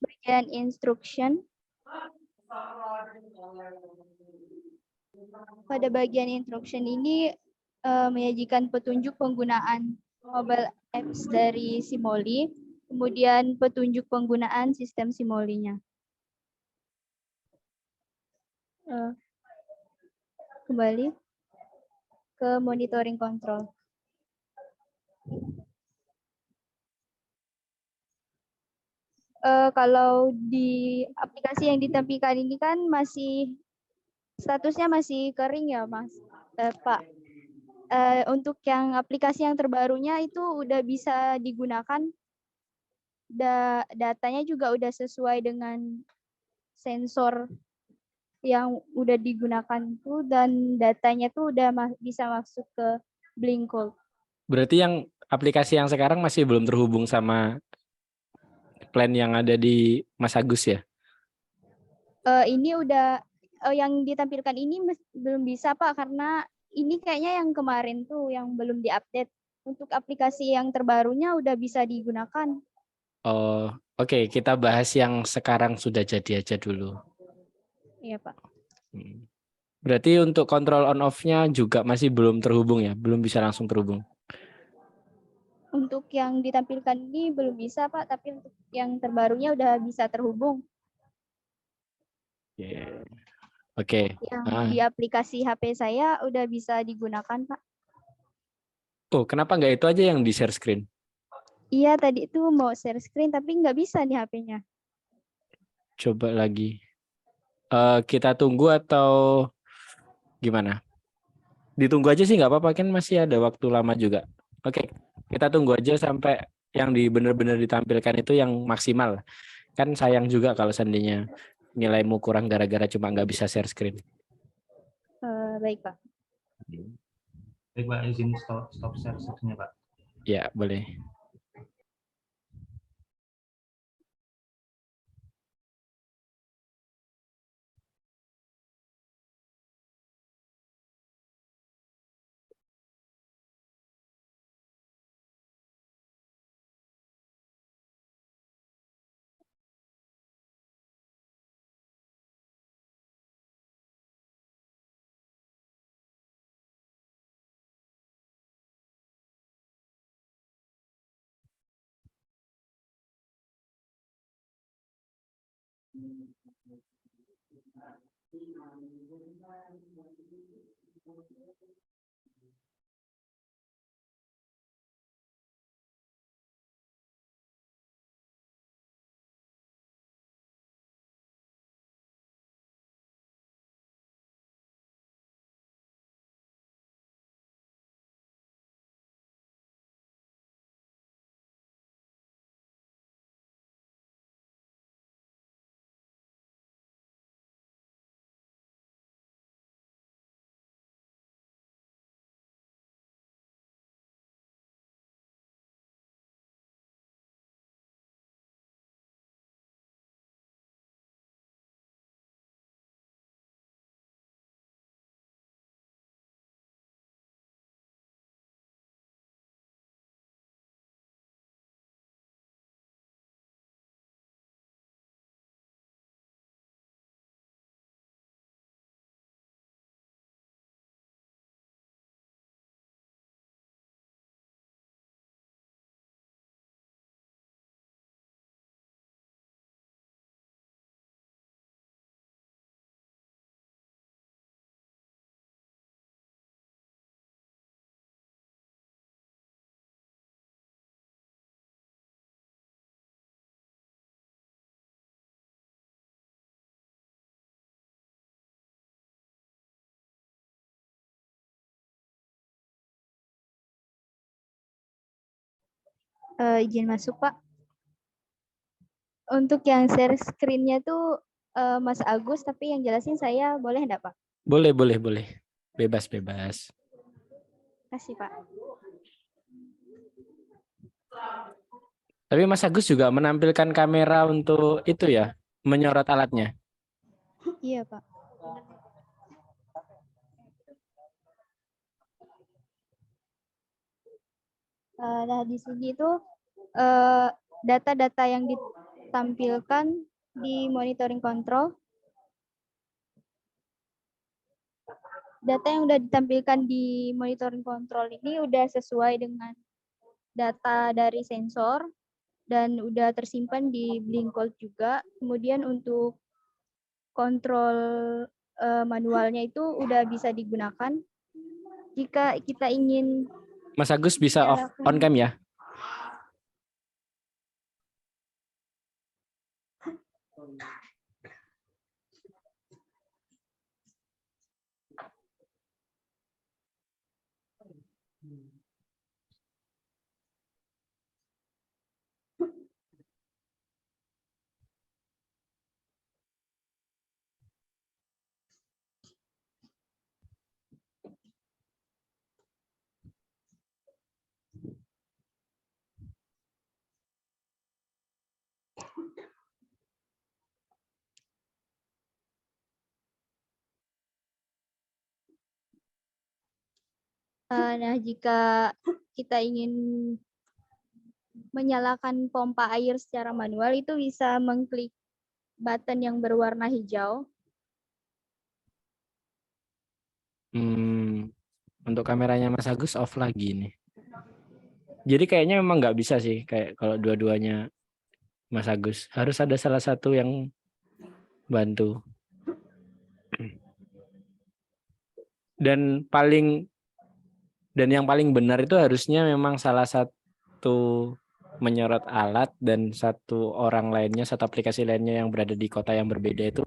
Bagian instruction. Pada bagian instruction ini menyajikan petunjuk penggunaan mobile apps dari Simoli, kemudian petunjuk penggunaan sistem Simolinya. Kembali ke monitoring control. Kalau di aplikasi yang ditampilkan ini kan masih statusnya masih kering ya, Mas, Pak. Untuk yang aplikasi yang terbarunya itu udah bisa digunakan. Datanya juga udah sesuai dengan sensor yang udah digunakan tuh, dan datanya tuh udah bisa masuk ke Blinkcode. Berarti yang aplikasi yang sekarang masih belum terhubung sama plan yang ada di Mas Agus ya? Ini udah yang ditampilkan ini belum bisa, Pak, karena ini kayaknya yang kemarin tuh yang belum diupdate. Untuk aplikasi yang terbarunya udah bisa digunakan. Oh, oke. Kita bahas yang sekarang sudah jadi aja dulu. Iya, Pak. Berarti untuk kontrol on off-nya juga masih belum terhubung ya? Belum bisa langsung terhubung? Untuk yang ditampilkan ini belum bisa, Pak, tapi untuk yang terbarunya udah bisa terhubung. Oke. Yang di aplikasi HP saya udah bisa digunakan, Pak. Oh, kenapa nggak itu aja yang di share screen? Iya, tadi itu mau share screen tapi nggak bisa di HP-nya. Coba lagi. Kita tunggu atau gimana? Ditunggu aja sih nggak apa-apa, kan masih ada waktu lama juga. Oke, kita tunggu aja sampai yang benar-benar ditampilkan itu yang maksimal. Kan sayang juga kalau seandainya nilaimu kurang gara-gara cuma nggak bisa share screen. Baik, Pak. Baik, Pak, izin stop share screen-nya, Pak. Ya, boleh. Izin masuk, Pak. Untuk yang share screen-nya tuh Mas Agus, tapi yang jelasin saya boleh enggak, Pak? Boleh, boleh, boleh. Bebas, bebas. Kasih, Pak. Tapi Mas Agus juga menampilkan kamera untuk itu ya, menyorot alatnya. Iya, Pak. Nah, di sini tuh data-data yang ditampilkan di monitoring control. Data yang udah ditampilkan di monitoring control ini udah sesuai dengan data dari sensor dan udah tersimpan di Blinkcode juga. Kemudian untuk kontrol manualnya itu udah bisa digunakan. Jika kita ingin Mas Agus bisa off on cam ya? Nah, jika kita ingin menyalakan pompa air secara manual itu bisa mengklik button yang berwarna hijau. Untuk kameranya Mas Agus off lagi nih. Jadi kayaknya memang nggak bisa sih kayak kalau dua-duanya Mas Agus. Harus ada salah satu yang bantu. Dan yang paling benar itu harusnya memang salah satu menyorot alat dan satu orang lainnya, satu aplikasi lainnya yang berada di kota yang berbeda itu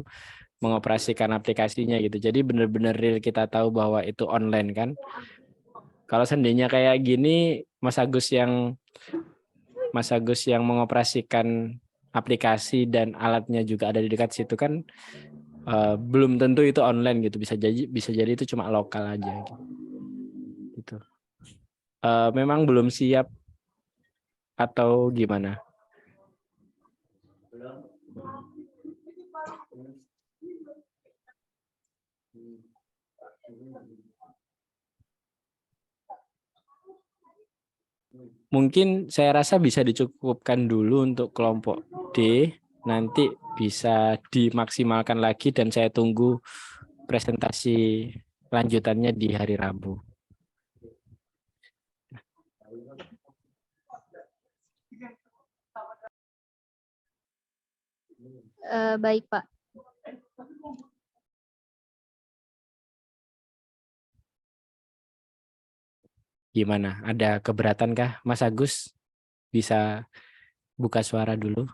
mengoperasikan aplikasinya gitu. Jadi benar-benar real kita tahu bahwa itu online kan. Kalau seandainya kayak gini, Mas Agus yang mengoperasikan aplikasi dan alatnya juga ada di dekat situ kan belum tentu itu online gitu. Bisa jadi itu cuma lokal aja gitu. Memang belum siap atau gimana? Mungkin saya rasa bisa dicukupkan dulu untuk kelompok D, nanti bisa dimaksimalkan lagi dan saya tunggu presentasi lanjutannya di hari Rabu. Baik, Pak. Gimana? Ada keberatan kah, Mas Agus? Bisa buka suara dulu?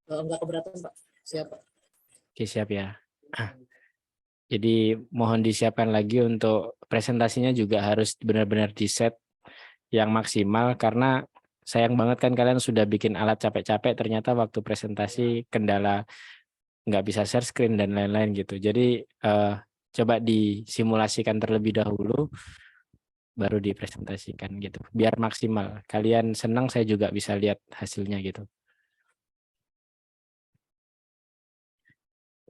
Enggak keberatan, Pak. Siap, Pak. Oke, siap ya. Jadi mohon disiapkan lagi untuk presentasinya juga harus benar-benar di-set yang maksimal karena sayang banget kan kalian sudah bikin alat capek-capek ternyata waktu presentasi kendala nggak bisa share screen dan lain-lain gitu. Jadi coba disimulasikan terlebih dahulu baru dipresentasikan gitu. Biar maksimal. Kalian senang saya juga bisa lihat hasilnya gitu.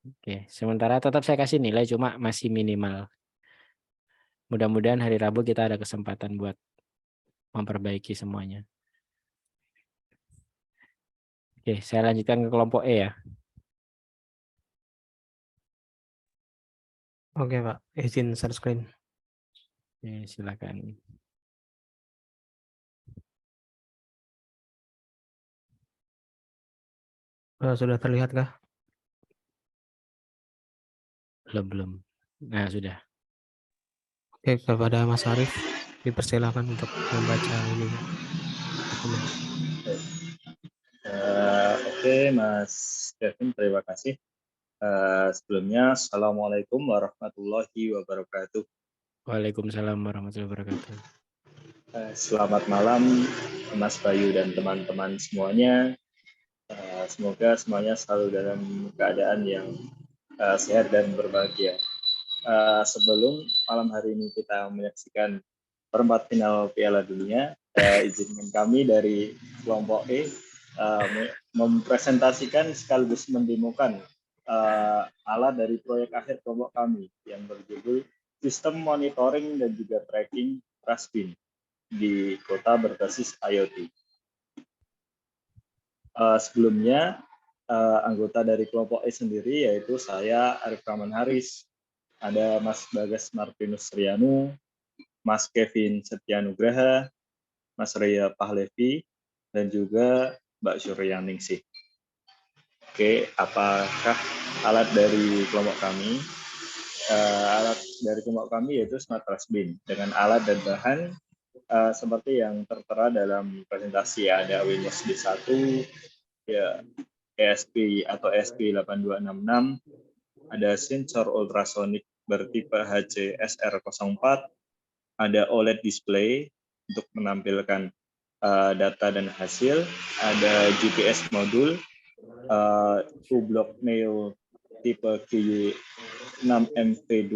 Oke, sementara tetap saya kasih nilai cuma masih minimal. Mudah-mudahan hari Rabu kita ada kesempatan buat memperbaiki semuanya. Oke, saya lanjutkan ke kelompok E ya. Oke, Pak. Izin share screen. Oke, silakan. Sudah terlihat kah? Belum. Nah, sudah. Oke, kepada Mas Arief dipersilakan untuk membaca ini. Oke, Mas Kevin, terima kasih. Sebelumnya, Assalamualaikum warahmatullahi wabarakatuh. Waalaikumsalam warahmatullahi wabarakatuh. Selamat malam, Mas Bayu dan teman-teman semuanya. Semoga semuanya selalu dalam keadaan yang sehat dan berbahagia. Sebelum malam hari ini kita menyaksikan perempat final Piala Dunia, izinkan kami dari kelompok E mempresentasikan sekaligus mendemokan alat dari proyek akhir kelompok kami yang berjudul Sistem Monitoring dan juga Tracking Trustbin di kota berbasis IoT. Sebelumnya, anggota dari kelompok E sendiri yaitu saya, Arif Rahman Haris, ada Mas Bagas Martinus Rianu, Mas Kevin Setyanugraha, Mas Ria Pahlevi, dan juga Mbak Suryaningsih. Oke, apakah alat dari kelompok kami? Alat dari kelompok kami yaitu Smart Trustbin dengan alat dan bahan seperti yang tertera dalam presentasi. Ada Windows D1, ya, ESP atau ESP8266, ada sensor ultrasonik bertipe HC SR04, ada OLED display untuk menampilkan data dan hasil, ada GPS modul, U-Block Neo tipe QY6MP2,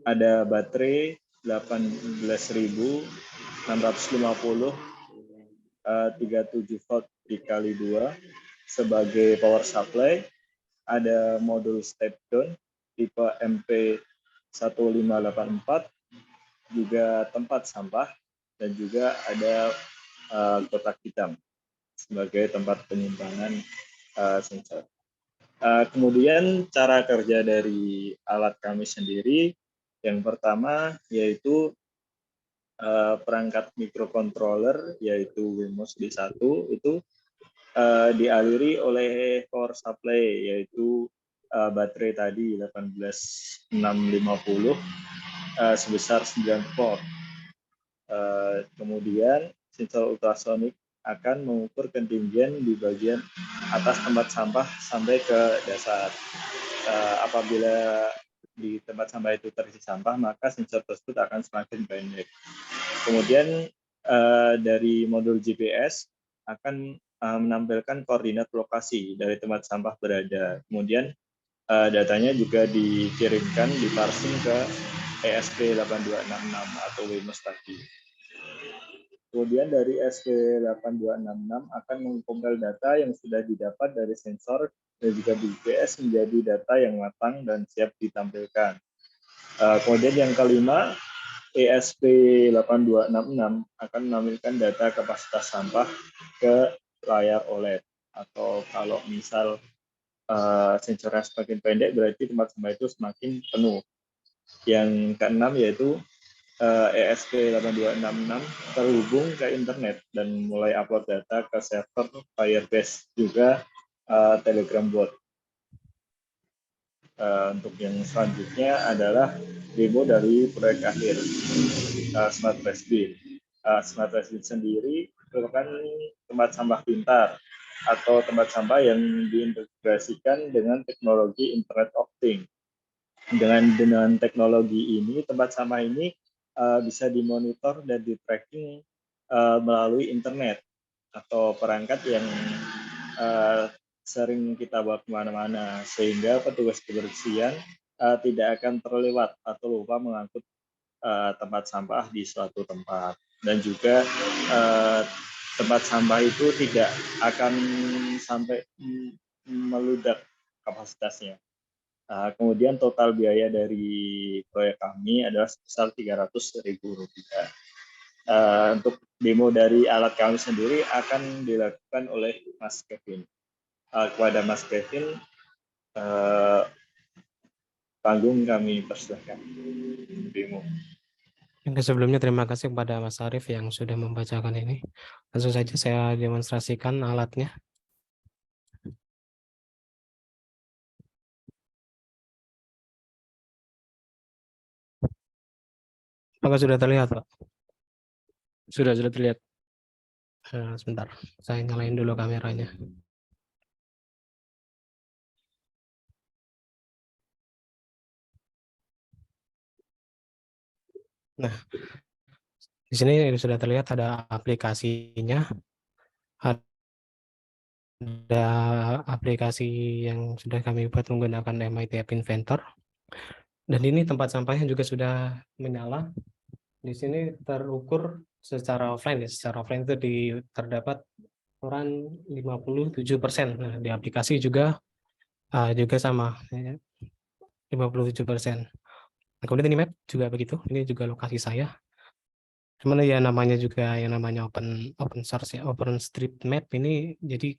ada baterai 18.650 37 volt dikali 2 sebagai power supply, ada modul step down tipe MP1584, juga tempat sampah, dan juga ada kotak hitam sebagai tempat penyimpanan sensor. Kemudian cara kerja dari alat kami sendiri, yang pertama yaitu perangkat microcontroller yaitu Windows D1 itu dialiri oleh power supply yaitu baterai tadi 18650 sebesar 9 volt. Kemudian sensor ultrasonik akan mengukur ketinggian di bagian atas tempat sampah sampai ke dasar. Apabila di tempat sampah itu terisi sampah, maka sensor tersebut akan semakin pendek. Kemudian dari modul GPS akan menampilkan koordinat lokasi dari tempat sampah berada. Kemudian datanya juga dikirimkan, diparsing ke ESP8266 atau Windows tadi. Kemudian dari ESP8266 akan mengkompil data yang sudah didapat dari sensor dan juga GPS menjadi data yang matang dan siap ditampilkan. Kemudian yang kelima, ESP8266 akan menampilkan data kapasitas sampah ke layar OLED, atau kalau misal sensornya semakin pendek berarti tempat sampah itu semakin penuh. Yang keenam yaitu ESP8266 terhubung ke internet dan mulai upload data ke server Firebase, juga Telegram bot. Untuk yang selanjutnya adalah demo dari proyek akhir Smart Trustbin. Smart Trustbin sendiri merupakan tempat sampah pintar atau tempat sampah yang diintegrasikan dengan teknologi Internet of Things. Dengan teknologi ini, tempat sampah ini bisa dimonitor dan di-tracking melalui internet atau perangkat yang sering kita bawa kemana-mana, sehingga petugas kebersihan tidak akan terlewat atau lupa mengangkut tempat sampah di suatu tempat. Dan juga tempat sampah itu tidak akan sampai meludak kapasitasnya. Kemudian total biaya dari proyek kami adalah sebesar Rp300.000. Untuk demo dari alat kami sendiri akan dilakukan oleh Mas Kevin. Kepada Mas Kevin, panggung kami persilahkan demo. Sebelumnya terima kasih kepada Mas Arief yang sudah membacakan ini. Langsung saja saya demonstrasikan alatnya. Apakah sudah terlihat, Pak? Sudah terlihat. Sebentar, saya nyalain dulu kameranya. Nah, Di sini sudah terlihat ada aplikasinya, ada aplikasi yang sudah kami buat menggunakan MIT App Inventor. Dan ini tempat sampahnya juga sudah menyala. Di sini terukur secara offline ya. Secara offline itu terdapat ukuran 57%. Nah, di aplikasi juga sama ya, 57%. Nah, kemudian ini map juga begitu. Ini juga lokasi saya. Cuman ya namanya juga yang namanya open source ya, OpenStreetMap ini jadi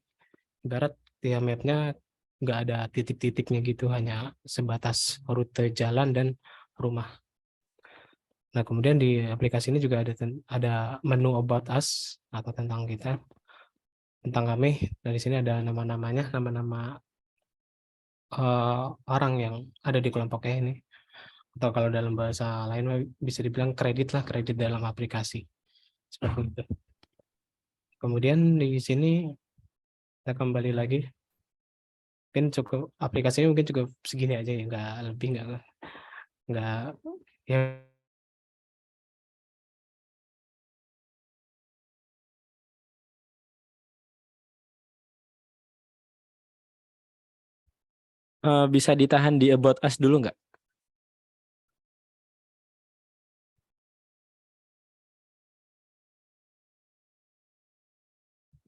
ibarat ya mapnya nggak ada titik-titiknya gitu, hanya sebatas rute jalan dan rumah. Nah, kemudian di aplikasi ini juga ada menu about us atau tentang kita, tentang kami. Dari sini ada nama-namanya, nama-nama orang yang ada di kelompoknya ini. Atau kalau dalam bahasa lain bisa dibilang kredit dalam aplikasi. Seperti itu. Kemudian di sini kita kembali lagi. Mungkin cukup aplikasinya mungkin cukup segini aja ya, nggak lebih, nggak ya. Bisa ditahan di about us dulu nggak?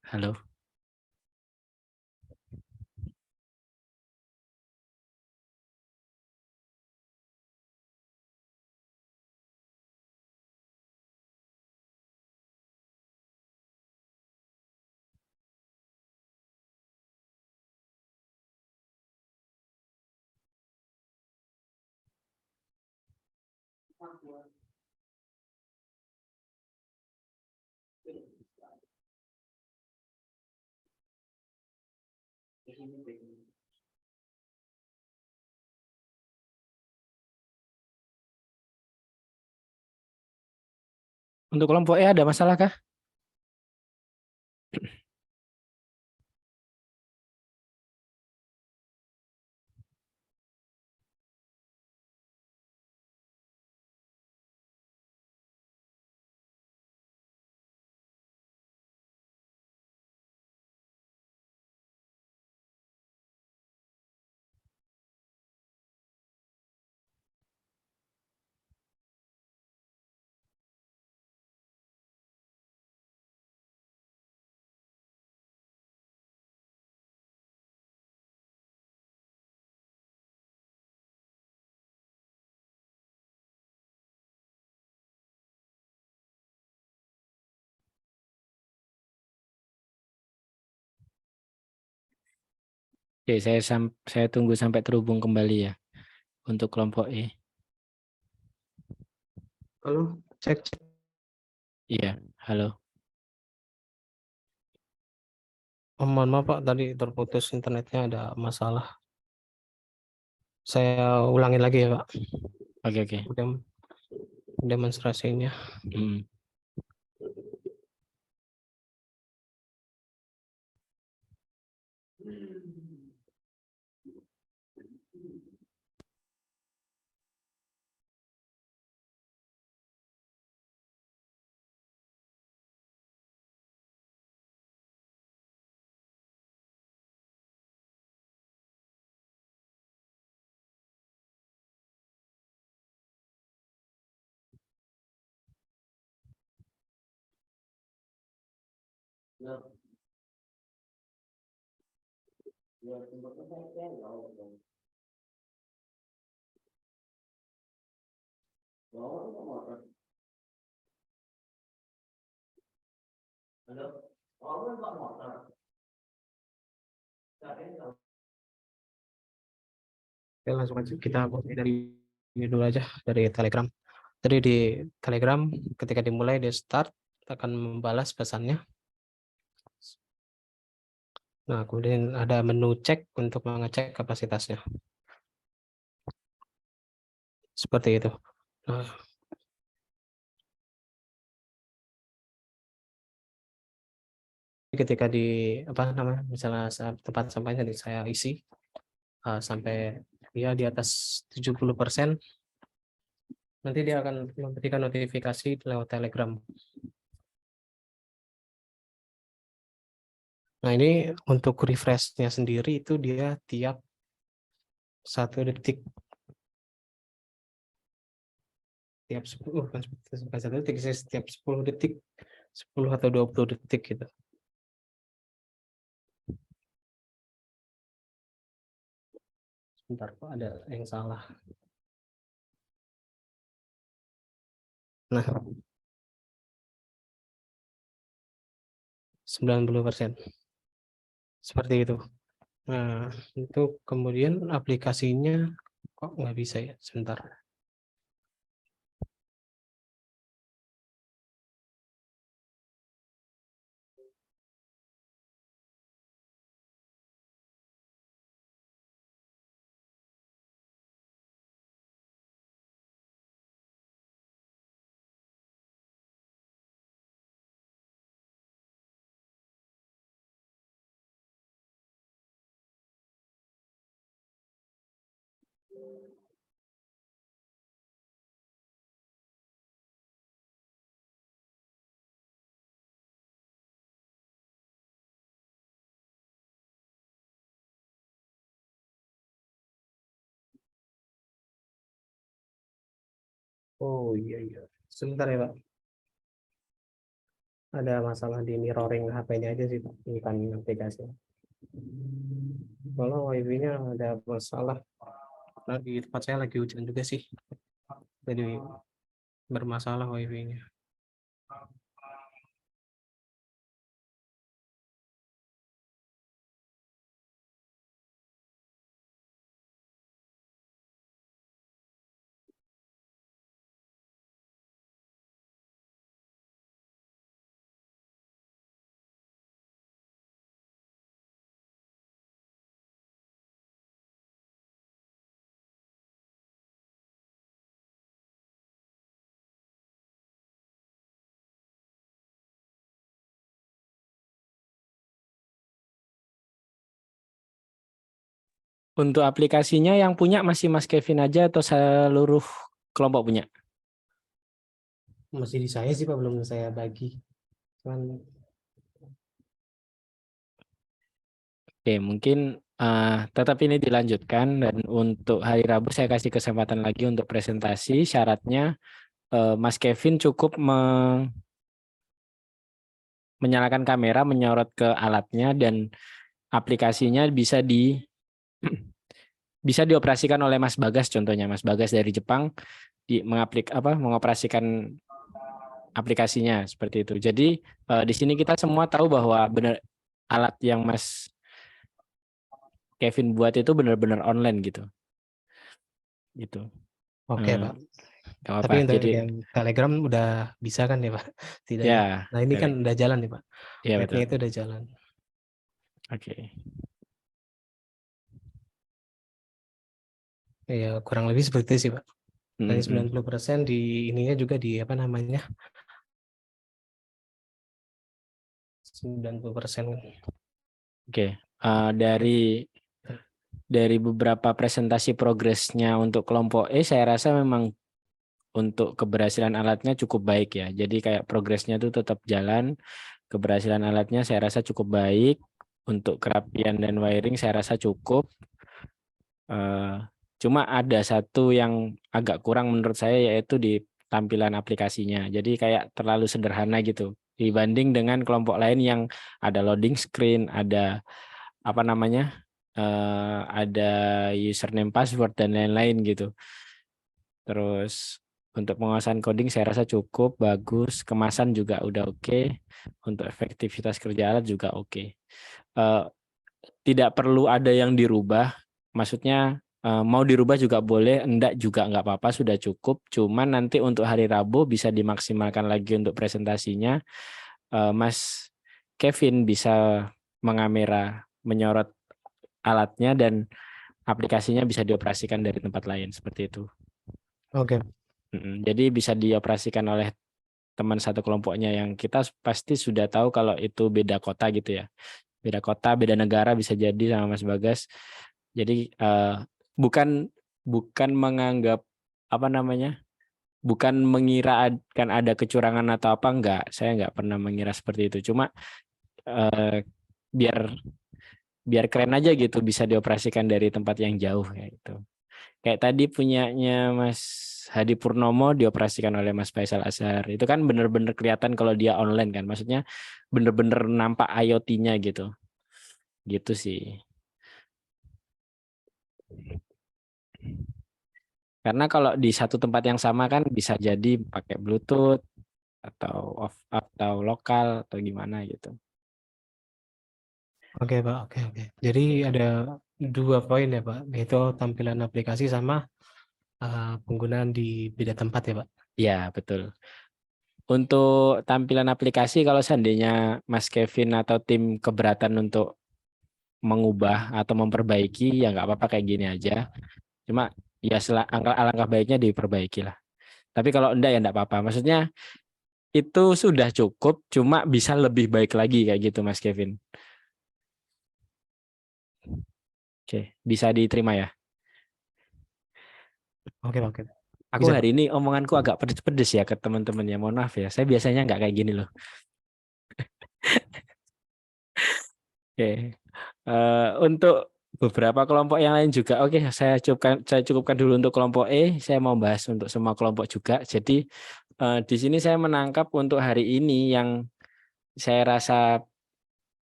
Halo. Untuk kelompok E ada masalah kah? Oke, saya tunggu sampai terhubung kembali ya untuk kelompok E. Halo, cek. Iya, halo. Mohon maaf Pak, tadi terputus internetnya, ada masalah. Saya ulangi lagi ya Pak. Oke. Demonstrasinya. Oke, langsung aja kita mulai dari ini dulu aja, dari Telegram. Tadi di Telegram ketika dimulai di start akan membalas pesannya. Nah, kemudian ada menu cek untuk mengecek kapasitasnya. Seperti itu. Nah, ketika di misalnya tempat sampahnya saya isi sampai ya di atas 70%. Nanti dia akan memberikan notifikasi lewat Telegram. Nah, ini untuk refresh-nya sendiri itu dia tiap 1 detik. Tiap 10, bukan 1 detik, setiap 10 detik. 10 atau 20 detik gitu. Sebentar, kok ada yang salah. Nah, 90%. Seperti itu. Nah, itu kemudian aplikasinya kok nggak bisa ya? Sebentar. Oh iya iya. Sebentar ya Pak. Ada masalah di mirroring HP-nya aja sih Pak, bukan aplikasi. Kalau WiFi-nya ada masalah. Lagi tempat saya lagi hujan juga sih. Jadi bermasalah WiFi-nya. Untuk aplikasinya yang punya masih Mas Kevin aja atau seluruh kelompok punya? Masih di saya sih Pak, belum saya bagi. Cuman oke, mungkin tetap ini dilanjutkan dan untuk hari Rabu saya kasih kesempatan lagi untuk presentasi. Syaratnya Mas Kevin cukup menyalakan kamera, menyorot ke alatnya dan aplikasinya bisa bisa dioperasikan oleh Mas Bagas, contohnya Mas Bagas dari Jepang mengoperasikan aplikasinya seperti itu. Jadi di sini kita semua tahu bahwa benar alat yang Mas Kevin buat itu benar-benar online gitu. Gitu. oke Pak. Gak apa-apa. Tapi untuk Jadi yang Telegram udah bisa kan ya Pak? Tidak ya. ya. Nah ini kan udah jalan nih Pak. Iya betul. Webnya itu udah jalan. Oke. Ya kurang lebih seperti itu sih Pak. Dari 90% di ininya juga di apa namanya? 90%. Oke. Dari beberapa presentasi progresnya untuk kelompok E, saya rasa memang untuk keberhasilan alatnya cukup baik ya. Jadi kayak progresnya itu tetap jalan. Keberhasilan alatnya saya rasa cukup baik. Untuk kerapian dan wiring saya rasa cukup. Cuma ada satu yang agak kurang menurut saya, yaitu di tampilan aplikasinya. Jadi kayak terlalu sederhana gitu dibanding dengan kelompok lain yang ada loading screen, ada apa namanya, ada username password dan lain-lain gitu. Terus untuk penguasaan coding saya rasa cukup bagus, kemasan juga udah oke, untuk efektivitas kerja alat juga oke. Tidak perlu ada yang dirubah, maksudnya mau dirubah juga boleh, enggak juga nggak apa-apa, sudah cukup. Cuman nanti untuk hari Rabu bisa dimaksimalkan lagi untuk presentasinya. Mas Kevin bisa mengamera, menyorot alatnya dan aplikasinya bisa dioperasikan dari tempat lain seperti itu. Oke. Jadi bisa dioperasikan oleh teman satu kelompoknya yang kita pasti sudah tahu kalau itu beda kota gitu ya. Beda kota, beda negara bisa jadi sama Mas Bagas. Jadi bukan menganggap apa namanya, bukan mengira kan ada kecurangan atau apa, enggak. Saya enggak pernah mengira seperti itu. Cuma biar keren aja gitu, bisa dioperasikan dari tempat yang jauh kayak gitu. Kayak tadi punyanya Mas Hadi Purnomo dioperasikan oleh Mas Faisal Azhar. Itu kan bener-bener kelihatan kalau dia online kan. Maksudnya bener-bener nampak IoT-nya gitu. Gitu sih. Karena kalau di satu tempat yang sama kan bisa jadi pakai Bluetooth atau atau lokal atau gimana gitu. Oke Pak, oke. Jadi ada 2 poin ya Pak, yaitu tampilan aplikasi sama penggunaan di beda tempat ya Pak. Ya, betul. Untuk tampilan aplikasi kalau seandainya Mas Kevin atau tim keberatan untuk mengubah atau memperbaiki ya nggak apa-apa kayak gini aja. Cuma ya alangkah baiknya diperbaiki lah. Tapi kalau enggak ya enggak apa-apa. Maksudnya itu sudah cukup, cuma bisa lebih baik lagi kayak gitu Mas Kevin. Oke, bisa diterima ya. Oke, oke. Aku Bisa, Pak. hari ini omonganku agak pedes-pedes ya ke teman-teman ya. Mohon maaf ya. Saya biasanya nggak kayak gini loh. Oke. Untuk beberapa kelompok yang lain juga, oke, saya cukupkan dulu untuk kelompok E. Saya mau bahas untuk semua kelompok juga. Jadi di sini saya menangkap untuk hari ini yang saya rasa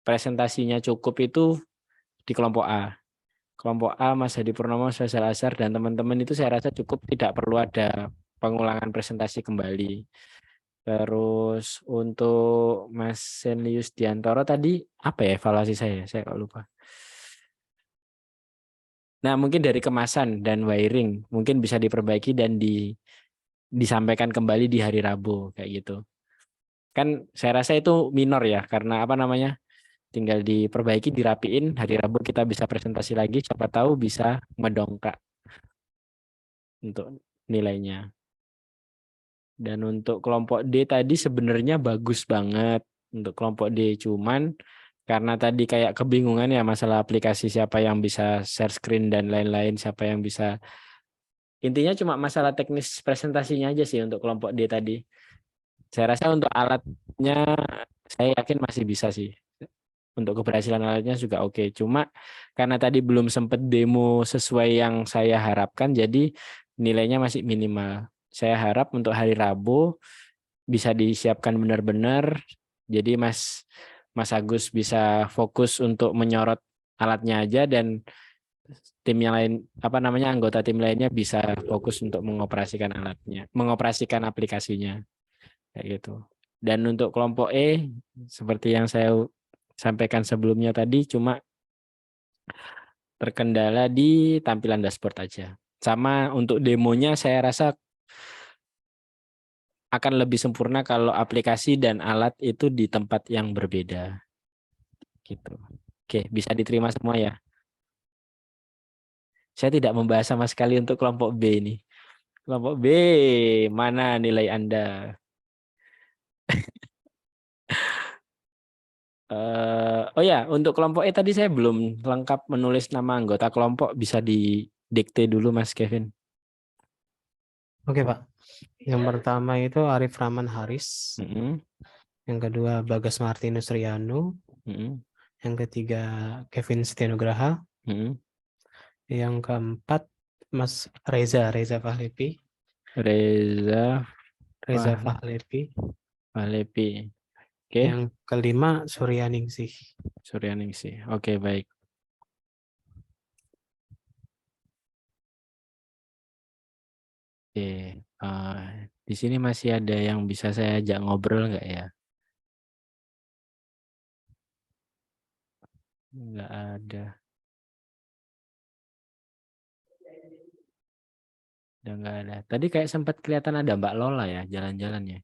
presentasinya cukup itu di kelompok A. Kelompok A, Mas Hadi Purnomo, Mas Faisal Azhar, dan teman-teman itu saya rasa cukup, tidak perlu ada pengulangan presentasi kembali. Terus untuk Mas Senlius Diantoro tadi apa ya evaluasi saya? Saya kok lupa. Nah, mungkin dari kemasan dan wiring mungkin bisa diperbaiki dan disampaikan kembali di hari Rabu kayak gitu. Kan saya rasa itu minor ya, karena apa namanya? Tinggal diperbaiki, dirapiin, hari Rabu kita bisa presentasi lagi, siapa tahu bisa mendongkrak untuk nilainya. Dan untuk kelompok D tadi sebenarnya bagus banget untuk kelompok D, cuman karena tadi kayak kebingungan ya masalah aplikasi, siapa yang bisa share screen dan lain-lain, siapa yang bisa, intinya cuma masalah teknis presentasinya aja sih untuk kelompok D tadi. Saya rasa untuk alatnya saya yakin masih bisa sih. Untuk keberhasilan alatnya juga oke. Cuma karena tadi belum sempat demo sesuai yang saya harapkan, jadi nilainya masih minimal. Saya harap untuk hari Rabu bisa disiapkan benar-benar. Jadi Mas Agus bisa fokus untuk menyorot alatnya aja, dan tim yang lain, apa namanya, anggota tim lainnya bisa fokus untuk mengoperasikan alatnya, mengoperasikan aplikasinya kayak gitu. Dan untuk kelompok E seperti yang saya sampaikan sebelumnya tadi, cuma terkendala di tampilan dashboard aja. Sama untuk demonya saya rasa akan lebih sempurna kalau aplikasi dan alat itu di tempat yang berbeda. Gitu. Oke, bisa diterima semua ya. Saya tidak membahas sama sekali untuk kelompok B ini. Kelompok B, mana nilai Anda? Oh ya, untuk kelompok E tadi saya belum lengkap menulis nama anggota kelompok, bisa didikte dulu Mas Kevin. Oke, Pak. Yang pertama itu Arif Rahman Haris. Yang kedua Bagas Martinus Rianu. Yang ketiga Kevin Setianugraha. Yang keempat Mas Reza Fahlepi. Reza Fahlepi. Oke. Yang kelima Suryaningsih. Oke, baik. Oke, di sini masih ada yang bisa saya ajak ngobrol nggak ya? Nggak ada. Udah nggak ada. Tadi kayak sempat kelihatan ada Mbak Lola ya, jalan-jalan ya.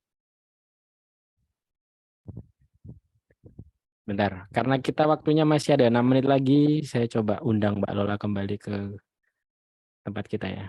Bentar, karena kita waktunya masih ada 6 menit lagi, saya coba undang Mbak Lola kembali ke tempat kita ya.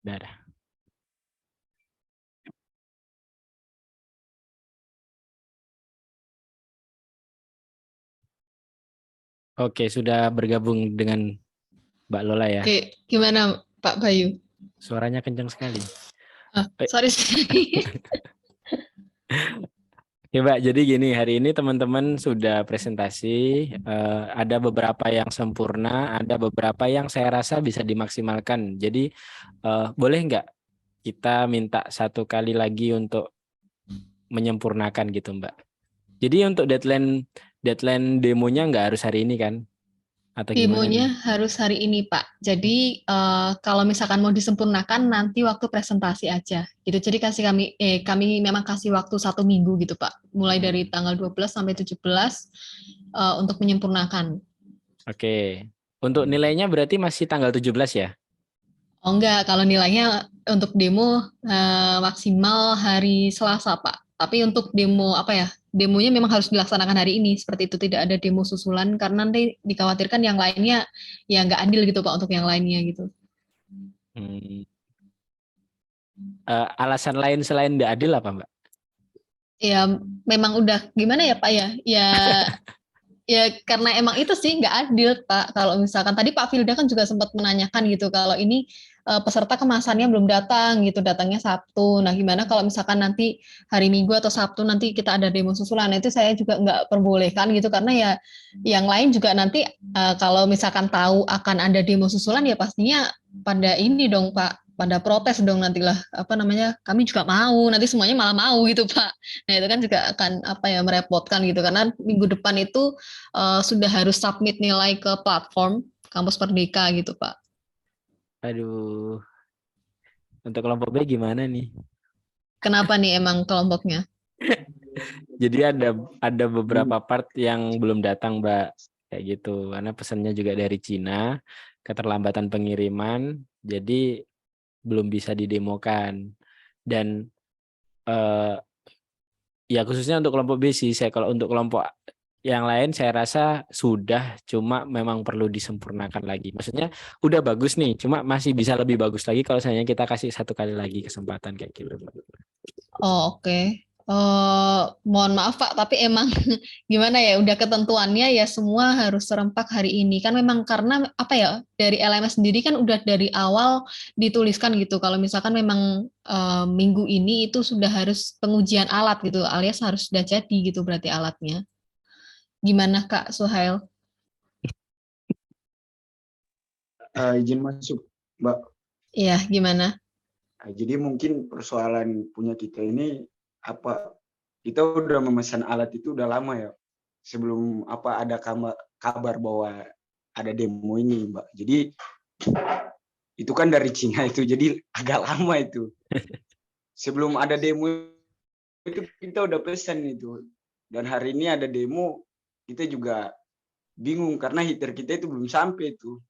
Dadah. Oke, sudah bergabung dengan Mbak Lola ya. Oke, gimana Pak Bayu? Suaranya kencang sekali. Sorry. Ya Mbak, jadi gini, hari ini teman-teman sudah presentasi, ada beberapa yang sempurna, ada beberapa yang saya rasa bisa dimaksimalkan. Jadi boleh nggak kita minta satu kali lagi untuk menyempurnakan gitu Mbak. Jadi untuk deadline demonya nggak harus hari ini kan? Atau gimana Demonya nih? harus hari ini Pak. Jadi kalau misalkan mau disempurnakan nanti waktu presentasi aja. Gitu. Jadi kami memang kasih waktu 1 minggu gitu Pak. Mulai dari tanggal 12 sampai 17 untuk menyempurnakan. Oke. Untuk nilainya berarti masih tanggal 17 ya? Oh enggak, kalau nilainya untuk demo maksimal hari Selasa Pak. Tapi untuk demo demonya memang harus dilaksanakan hari ini. Seperti itu, tidak ada demo susulan karena nanti dikhawatirkan yang lainnya ya nggak adil gitu Pak untuk yang lainnya gitu. Alasan lain selain nggak adil apa Mbak? Ya memang udah gimana ya Pak ya? Ya karena emang itu sih nggak adil Pak. Kalau misalkan tadi Pak Filda kan juga sempat menanyakan gitu kalau ini peserta kemasannya belum datang gitu, datangnya Sabtu. Nah gimana kalau misalkan nanti hari Minggu atau Sabtu nanti kita ada demo susulan? Nah, itu saya juga nggak perbolehkan gitu karena ya yang lain juga nanti kalau misalkan tahu akan ada demo susulan ya pastinya pada ini dong Pak, pada protes dong nantilah kami juga mau, nanti semuanya malah mau gitu Pak. Nah itu kan juga akan merepotkan gitu karena minggu depan itu sudah harus submit nilai ke platform Kampus Merdeka gitu Pak. Aduh, untuk kelompok B gimana nih? Kenapa nih emang kelompoknya? Jadi ada beberapa part yang belum datang Mbak, kayak gitu. Karena pesannya juga dari Cina, keterlambatan pengiriman, jadi belum bisa didemokan. Dan ya khususnya untuk kelompok B sih, kalau untuk kelompok yang lain saya rasa sudah, cuma memang perlu disempurnakan lagi. Maksudnya udah bagus nih, cuma masih bisa lebih bagus lagi kalau misalnya kita kasih satu kali lagi kesempatan kayak gitu. Oh oke. Mohon maaf Pak, tapi emang gimana ya, udah ketentuannya ya semua harus serempak hari ini. Kan memang karena dari LMS sendiri kan udah dari awal dituliskan gitu. Kalau misalkan memang minggu ini itu sudah harus pengujian alat gitu, alias harus sudah jadi gitu berarti alatnya. Gimana Kak Suhail? Izin masuk, Mbak. Iya, gimana? Jadi mungkin persoalan punya kita ini kita udah memesan alat itu udah lama ya. Sebelum ada kabar bahwa ada demo ini, Mbak. Jadi itu kan dari Cina itu, jadi agak lama itu. Sebelum ada demo itu kita udah pesan itu. Dan hari ini ada demo, kita juga bingung karena heater kita itu belum sampai itu.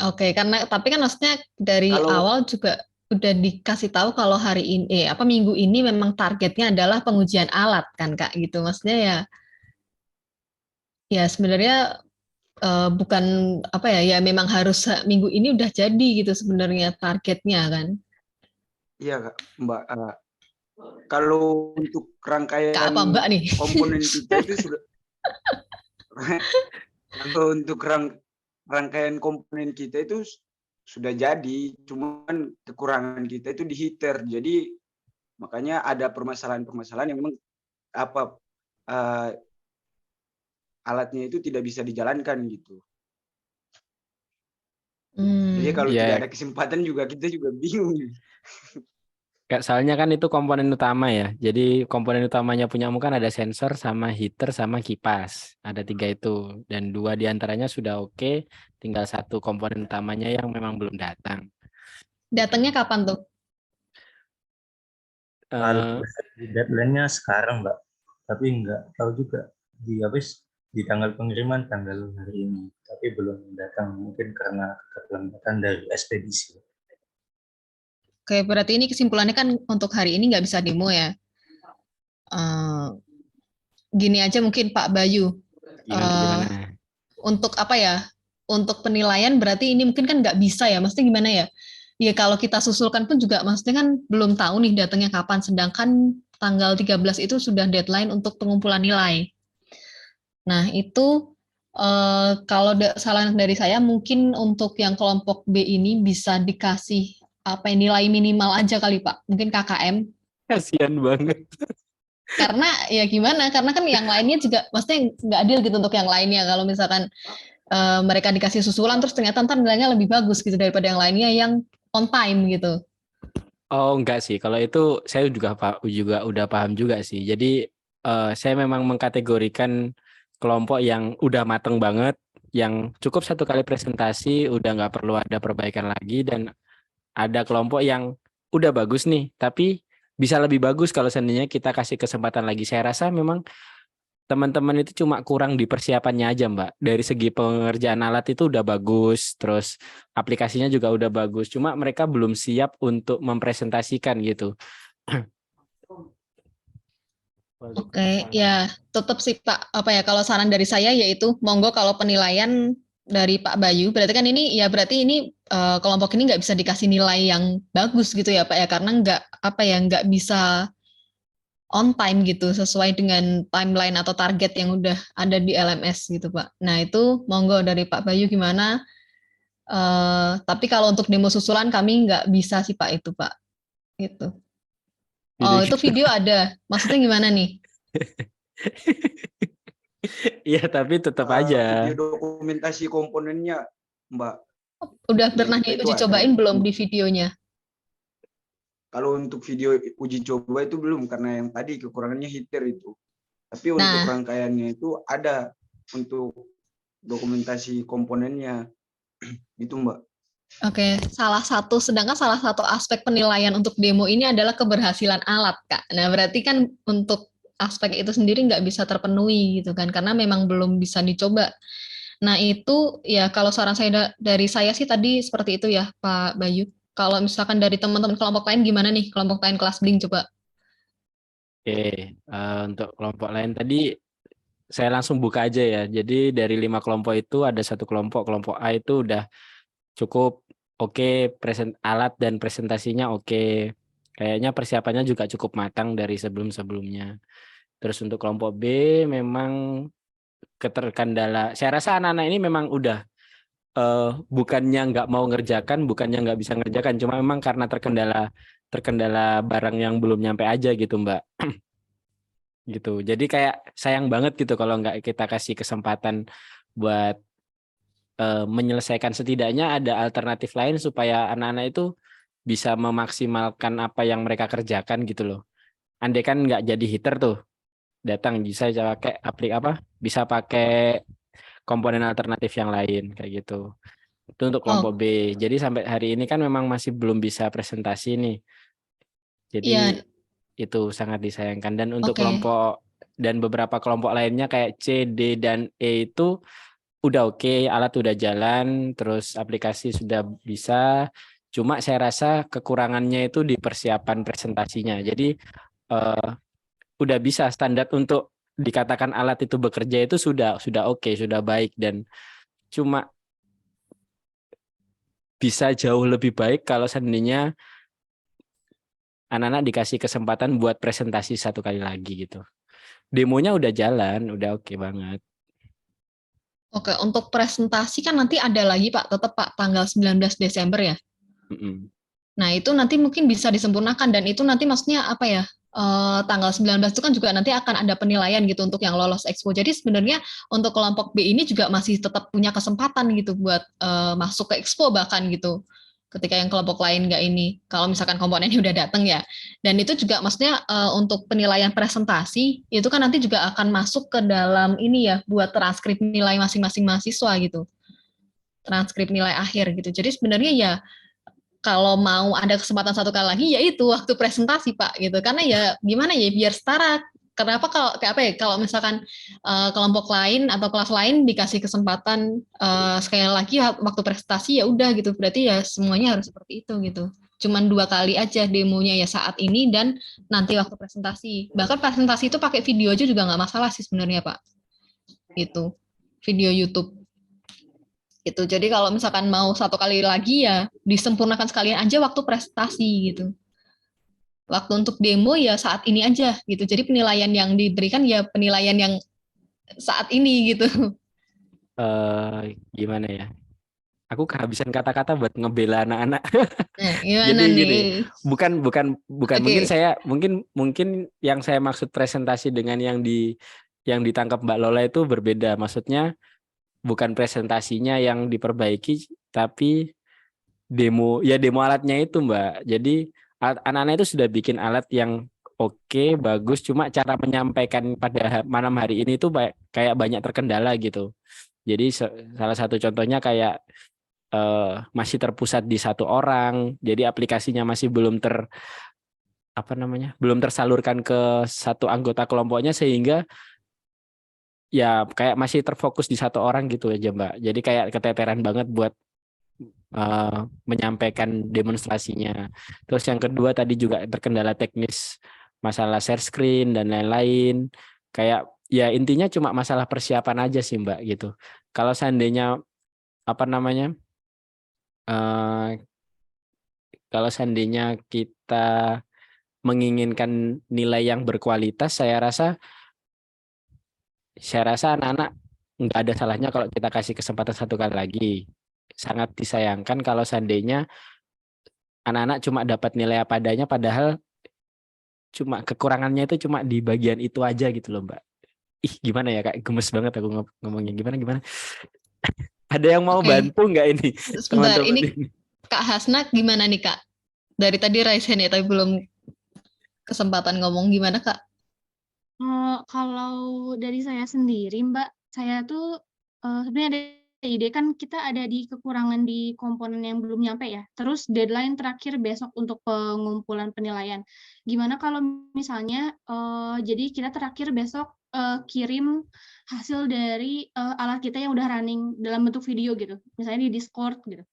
Oke. Tapi kan maksudnya dari awal juga udah dikasih tahu kalau hari ini minggu ini memang targetnya adalah pengujian alat kan Kak gitu. Maksudnya ya sebenarnya bukan ya memang harus minggu ini udah jadi gitu sebenarnya targetnya kan. Iya Kak, Mbak. Kalau untuk rangkaian Mbak nih? komponen kita itu sudah kalau untuk rangkaian komponen kita itu sudah jadi, cuman kekurangan kita itu di heater. Jadi makanya ada permasalahan-permasalahan yang memang alatnya itu tidak bisa dijalankan gitu. Jadi kalau tidak ada kesempatan juga kita juga bingung. Soalnya kan itu komponen utama ya. Jadi komponen utamanya punyamu kan ada sensor sama heater sama kipas. Ada 3 itu. Dan 2 diantaranya sudah oke. Tinggal 1 komponen utamanya yang memang belum datang. Datangnya kapan tuh? Deadline-nya sekarang Mbak. Tapi nggak tahu juga di tanggal pengiriman tanggal hari ini. Tapi belum datang. Mungkin karena keterlambatan dari ekspedisi. Oke, berarti ini kesimpulannya kan untuk hari ini nggak bisa demo ya. Gini aja mungkin Pak Bayu. Untuk Untuk penilaian berarti ini mungkin kan nggak bisa ya. Maksudnya gimana ya? ya kalau kita susulkan pun juga maksudnya kan belum tahu nih datangnya kapan, sedangkan tanggal 13 itu sudah deadline untuk pengumpulan nilai. Nah, itu kalau saran dari saya mungkin untuk yang kelompok B ini bisa dikasih apa nilai minimal aja kali Pak, mungkin KKM. Kasihan banget. Karena ya gimana, karena kan yang lainnya juga maksudnya nggak adil gitu untuk yang lainnya. Kalau misalkan mereka dikasih susulan terus ternyata ntar nilainya lebih bagus gitu daripada yang lainnya yang on time gitu. Oh enggak sih, kalau itu saya juga udah paham juga sih. Jadi saya memang mengkategorikan kelompok yang udah mateng banget, yang cukup satu kali presentasi udah nggak perlu ada perbaikan lagi, dan ada kelompok yang udah bagus nih, tapi bisa lebih bagus kalau seandainya kita kasih kesempatan lagi. Saya rasa memang teman-teman itu cuma kurang di persiapannya aja, Mbak. Dari segi pengerjaan alat itu udah bagus, terus aplikasinya juga udah bagus. Cuma mereka belum siap untuk mempresentasikan gitu. Oke, ya tetap sih Pak, apa ya, kalau saran dari saya yaitu monggo kalau penilaian dari Pak Bayu, berarti kan ini ya berarti ini kelompok ini nggak bisa dikasih nilai yang bagus gitu ya Pak ya, karena nggak bisa on time gitu sesuai dengan timeline atau target yang udah ada di LMS gitu Pak. Nah itu monggo dari Pak Bayu gimana? Tapi kalau untuk demo susulan kami nggak bisa sih Pak itu Pak. Gitu. Oh itu video ada. Maksudnya gimana nih? Iya tapi tetap aja. Video dokumentasi komponennya Mbak. Udah pernah diuji cobain belum di videonya? Kalau untuk video uji coba itu belum, karena yang tadi kekurangannya heater itu. Tapi untuk rangkaiannya itu ada untuk dokumentasi komponennya. Gitu Mbak. Oke, sedangkan salah satu aspek penilaian untuk demo ini adalah keberhasilan alat, Kak. Nah, berarti kan untuk aspek itu sendiri nggak bisa terpenuhi gitu kan, karena memang belum bisa dicoba. Nah, itu ya kalau saran saya dari saya sih tadi seperti itu ya, Pak Bayu. Kalau misalkan dari teman-teman kelompok lain gimana nih? Kelompok lain kelas Bling coba. Oke, untuk kelompok lain tadi saya langsung buka aja ya. Jadi dari 5 kelompok itu ada satu kelompok A itu udah cukup oke, alat dan presentasinya oke. Kayaknya persiapannya juga cukup matang dari sebelum-sebelumnya. Terus untuk kelompok B memang keterkendala. Saya rasa anak-anak ini memang udah bukannya nggak mau ngerjakan, bukannya nggak bisa ngerjakan, cuma memang karena terkendala barang yang belum nyampe aja gitu Mbak. Gitu. Jadi kayak sayang banget gitu kalau nggak kita kasih kesempatan buat menyelesaikan, setidaknya ada alternatif lain supaya anak-anak itu bisa memaksimalkan apa yang mereka kerjakan gitu loh. Andai kan nggak jadi heater tuh, datang bisa pakai bisa pakai komponen alternatif yang lain kayak gitu. Itu untuk kelompok B. Jadi sampai hari ini kan memang masih belum bisa presentasi nih. Jadi itu sangat disayangkan. Dan untuk kelompok dan beberapa kelompok lainnya kayak C, D, dan E itu udah oke, alat udah jalan, terus aplikasi sudah bisa. Cuma saya rasa kekurangannya itu di persiapan presentasinya. Jadi udah bisa standar untuk dikatakan alat itu bekerja itu sudah oke, sudah baik, dan cuma bisa jauh lebih baik kalau seandainya anak-anak dikasih kesempatan buat presentasi satu kali lagi gitu. Demonya udah jalan, udah oke banget. Oke, untuk presentasi kan nanti ada lagi Pak, tetap Pak tanggal 19 Desember ya. Nah itu nanti mungkin bisa disempurnakan, dan itu nanti maksudnya apa ya? Tanggal 19 itu kan juga nanti akan ada penilaian gitu untuk yang lolos expo. Jadi sebenarnya untuk kelompok B ini juga masih tetap punya kesempatan gitu buat masuk ke expo bahkan gitu. Ketika yang kelompok lain nggak ini, kalau misalkan komponennya udah datang ya. Dan itu juga maksudnya untuk penilaian presentasi itu kan nanti juga akan masuk ke dalam ini ya, buat transkrip nilai masing-masing mahasiswa gitu. Transkrip nilai akhir gitu. Jadi sebenarnya ya kalau mau ada kesempatan satu kali lagi ya itu waktu presentasi Pak gitu, karena ya gimana ya biar setara. Kenapa kalau misalkan kelompok lain atau kelas lain dikasih kesempatan sekali lagi waktu presentasi ya udah gitu, berarti ya semuanya harus seperti itu gitu. Cuman 2 kali aja demonya ya saat ini dan nanti waktu presentasi. Bahkan presentasi itu pakai video aja juga nggak masalah sih sebenarnya Pak. Gitu. Video YouTube. gitu. Jadi kalau misalkan mau 1 kali lagi ya disempurnakan sekalian aja waktu presentasi gitu. Waktu untuk demo ya saat ini aja gitu. Jadi penilaian yang diberikan ya penilaian yang saat ini gitu. Gimana ya? Aku kehabisan kata-kata buat ngebela anak-anak. Nah, gimana Jadi nih? gini, bukan mungkin Oke. saya mungkin yang saya maksud presentasi dengan yang ditangkap Mbak Lola itu berbeda. Maksudnya bukan presentasinya yang diperbaiki, tapi demo alatnya itu, Mbak. Jadi anak-anak itu sudah bikin alat yang oke, bagus, cuma cara menyampaikan pada malam hari ini tuh kayak banyak terkendala gitu. Jadi salah satu contohnya kayak masih terpusat di 1 orang, jadi aplikasinya masih belum tersalurkan ke 1 anggota kelompoknya, sehingga ya kayak masih terfokus di 1 orang gitu aja, Mbak. Jadi kayak keteteran banget buat menyampaikan demonstrasinya. Terus yang kedua tadi juga terkendala teknis, masalah share screen dan lain-lain. Kayak ya intinya cuma masalah persiapan aja sih, Mbak, gitu. Kalau seandainya kalau seandainya kita menginginkan nilai yang berkualitas, saya rasa anak-anak nggak ada salahnya kalau kita kasih kesempatan 1 kali lagi. Sangat disayangkan kalau seandainya anak-anak cuma dapat nilai apa adanya, padahal cuma kekurangannya itu cuma di bagian itu aja gitu loh, Mbak. Ih, gimana ya, Kak? Gemes banget aku ngomongnya. Gimana? Ada yang mau Oke. bantu nggak ini, Sebentar, teman-teman ini ini? Kak Hasna gimana nih Kak? Dari tadi raise hand ya, tapi belum kesempatan ngomong. Gimana Kak? Kalau dari saya sendiri, Mbak, saya tuh sebenarnya ada ide, kan kita ada di kekurangan di komponen yang belum nyampe ya. Terus deadline terakhir besok untuk pengumpulan penilaian. Gimana kalau misalnya jadi kita terakhir besok kirim hasil dari alat kita yang udah running dalam bentuk video gitu, misalnya di Discord gitu.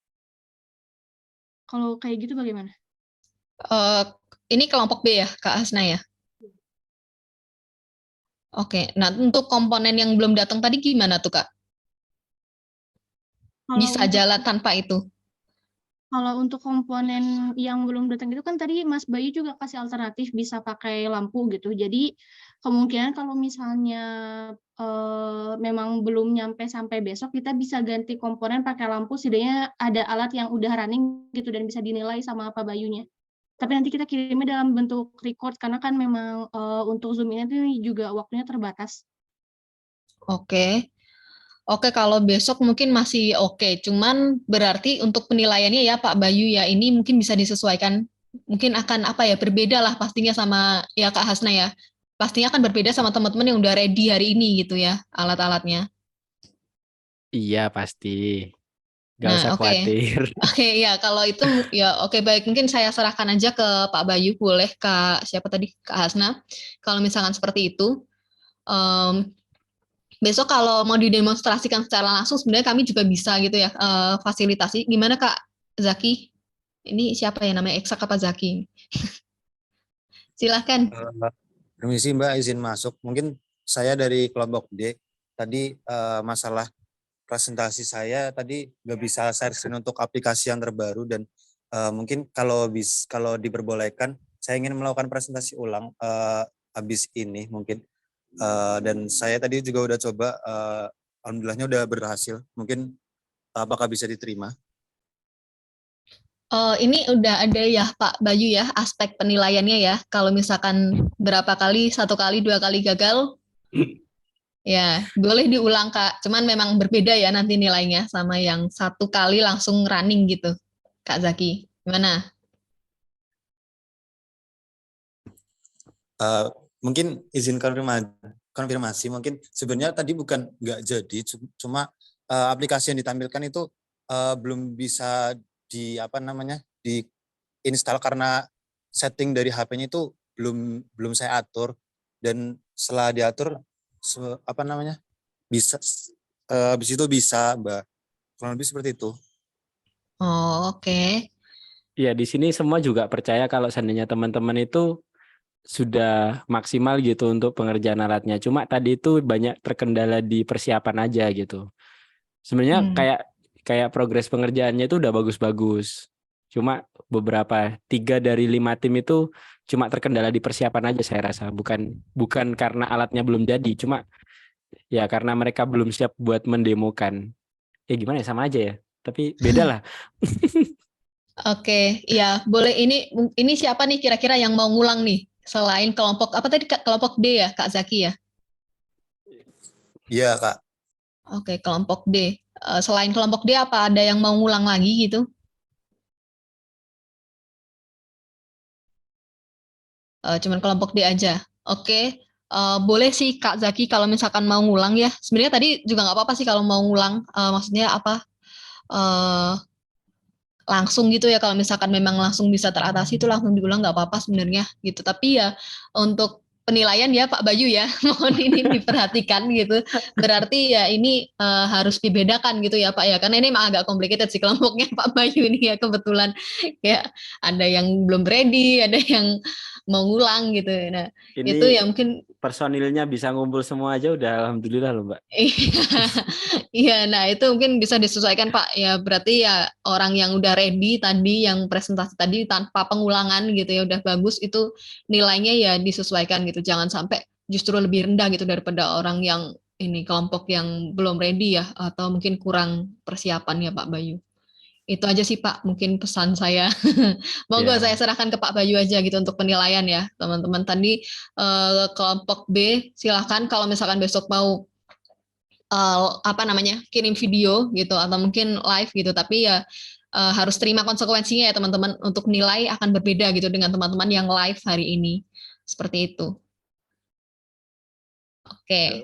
Kalau kayak gitu bagaimana? Ini kelompok B ya, Kak Hasna ya? Oke, nah untuk komponen yang belum datang tadi gimana tuh Kak? Bisa jalan tanpa itu? Kalau untuk komponen yang belum datang itu kan tadi Mas Bayu juga kasih alternatif bisa pakai lampu gitu. Jadi kemungkinan kalau misalnya memang belum nyampe sampai besok, kita bisa ganti komponen pakai lampu, setidaknya ada alat yang udah running gitu dan bisa dinilai sama Pak Bayunya. Tapi nanti kita kirimnya dalam bentuk record karena kan memang untuk Zoom ini juga waktunya terbatas. Oke. Oke, kalau besok mungkin masih oke. Cuman berarti untuk penilaiannya ya Pak Bayu ya, ini mungkin bisa disesuaikan. Mungkin akan berbeda lah pastinya sama ya Kak Hasna ya. Pastinya akan berbeda sama teman-teman yang udah ready hari ini gitu ya, alat-alatnya. Iya, pasti. Nggak Nah, usah oke. khawatir. Oke, ya kalau itu ya oke, baik. Mungkin saya serahkan aja ke Pak Bayu, boleh Kak siapa tadi? Kak Hasna. Kalau misalkan seperti itu, besok kalau mau didemonstrasikan secara langsung sebenarnya kami juga bisa gitu ya fasilitasi. Gimana Kak Zaki? Ini siapa ya namanya, Eksak apa Zaki? Silahkan. Permisi Mbak, izin masuk. Mungkin saya dari kelompok D. Tadi masalah presentasi saya tadi nggak bisa share screen untuk aplikasi yang terbaru, dan mungkin kalau diperbolehkan saya ingin melakukan presentasi ulang habis ini mungkin. Dan saya tadi juga udah coba, alhamdulillahnya udah berhasil. Mungkin apakah bisa diterima? Ini udah ada ya Pak Bayu ya, aspek penilaiannya ya. Kalau misalkan berapa kali, 1 kali, 2 kali gagal, ya boleh diulang Kak. Cuman memang berbeda ya nanti nilainya sama yang 1 kali langsung running gitu. Kak Zaki, gimana? Mungkin izin konfirmasi, mungkin sebenarnya tadi bukan nggak jadi, cuma aplikasi yang ditampilkan itu belum bisa diinstal karena setting dari HP-nya itu belum saya atur, dan setelah diatur bisa habis itu bisa Mbak, kurang lebih seperti itu. Oh, oke. Ya, di sini semua juga percaya kalau seandainya teman-teman itu sudah maksimal gitu untuk pengerjaan alatnya. Cuma tadi itu banyak terkendala di persiapan aja gitu. Sebenarnya kayak progres pengerjaannya itu udah bagus-bagus. Cuma beberapa 3 dari 5 tim itu cuma terkendala di persiapan aja saya rasa. Bukan karena alatnya belum jadi, cuma ya karena mereka belum siap buat mendemokan. Ya gimana ya, sama aja ya. Tapi beda lah. Oke, ya boleh. Ini siapa nih kira-kira yang mau ngulang nih? Selain kelompok apa tadi Kak? Kelompok D ya, Kak Zaki ya? Iya, Kak. Oke, kelompok D. Selain kelompok D apa ada yang mau ngulang lagi gitu? Cuman kelompok D aja. Oke, boleh sih Kak Zaki kalau misalkan mau ngulang ya. Sebenarnya tadi juga nggak apa-apa sih kalau mau ngulang. Maksudnya apa? eh, Langsung gitu ya, kalau misalkan memang langsung bisa teratasi itu langsung diulang nggak apa-apa sebenarnya gitu. Tapi ya untuk penilaian ya Pak Bayu ya, mohon ini diperhatikan gitu. Berarti ya ini harus dibedakan gitu ya Pak ya, karena ini emang agak complicated sih kelompoknya Pak Bayu ini ya, kebetulan kayak ada yang belum ready, ada yang mau ngulang gitu. Nah Ini itu ya mungkin personilnya bisa ngumpul semua aja udah alhamdulillah loh Mbak. Iya, nah itu mungkin bisa disesuaikan Pak. Ya berarti ya orang yang udah ready tadi, yang presentasi tadi tanpa pengulangan gitu ya udah bagus, itu nilainya ya disesuaikan gitu. Jangan sampai justru lebih rendah gitu daripada orang yang ini kelompok yang belum ready ya, atau mungkin kurang persiapan ya Pak Bayu. Itu aja sih Pak, mungkin pesan saya. Monggo Ya. saya serahkan ke Pak Bayu aja gitu untuk penilaian ya teman-teman. Tadi kelompok B silahkan kalau misalkan besok mau kirim video gitu atau mungkin live gitu, tapi ya harus terima konsekuensinya ya teman-teman, untuk nilai akan berbeda gitu dengan teman-teman yang live hari ini, seperti itu. Oke.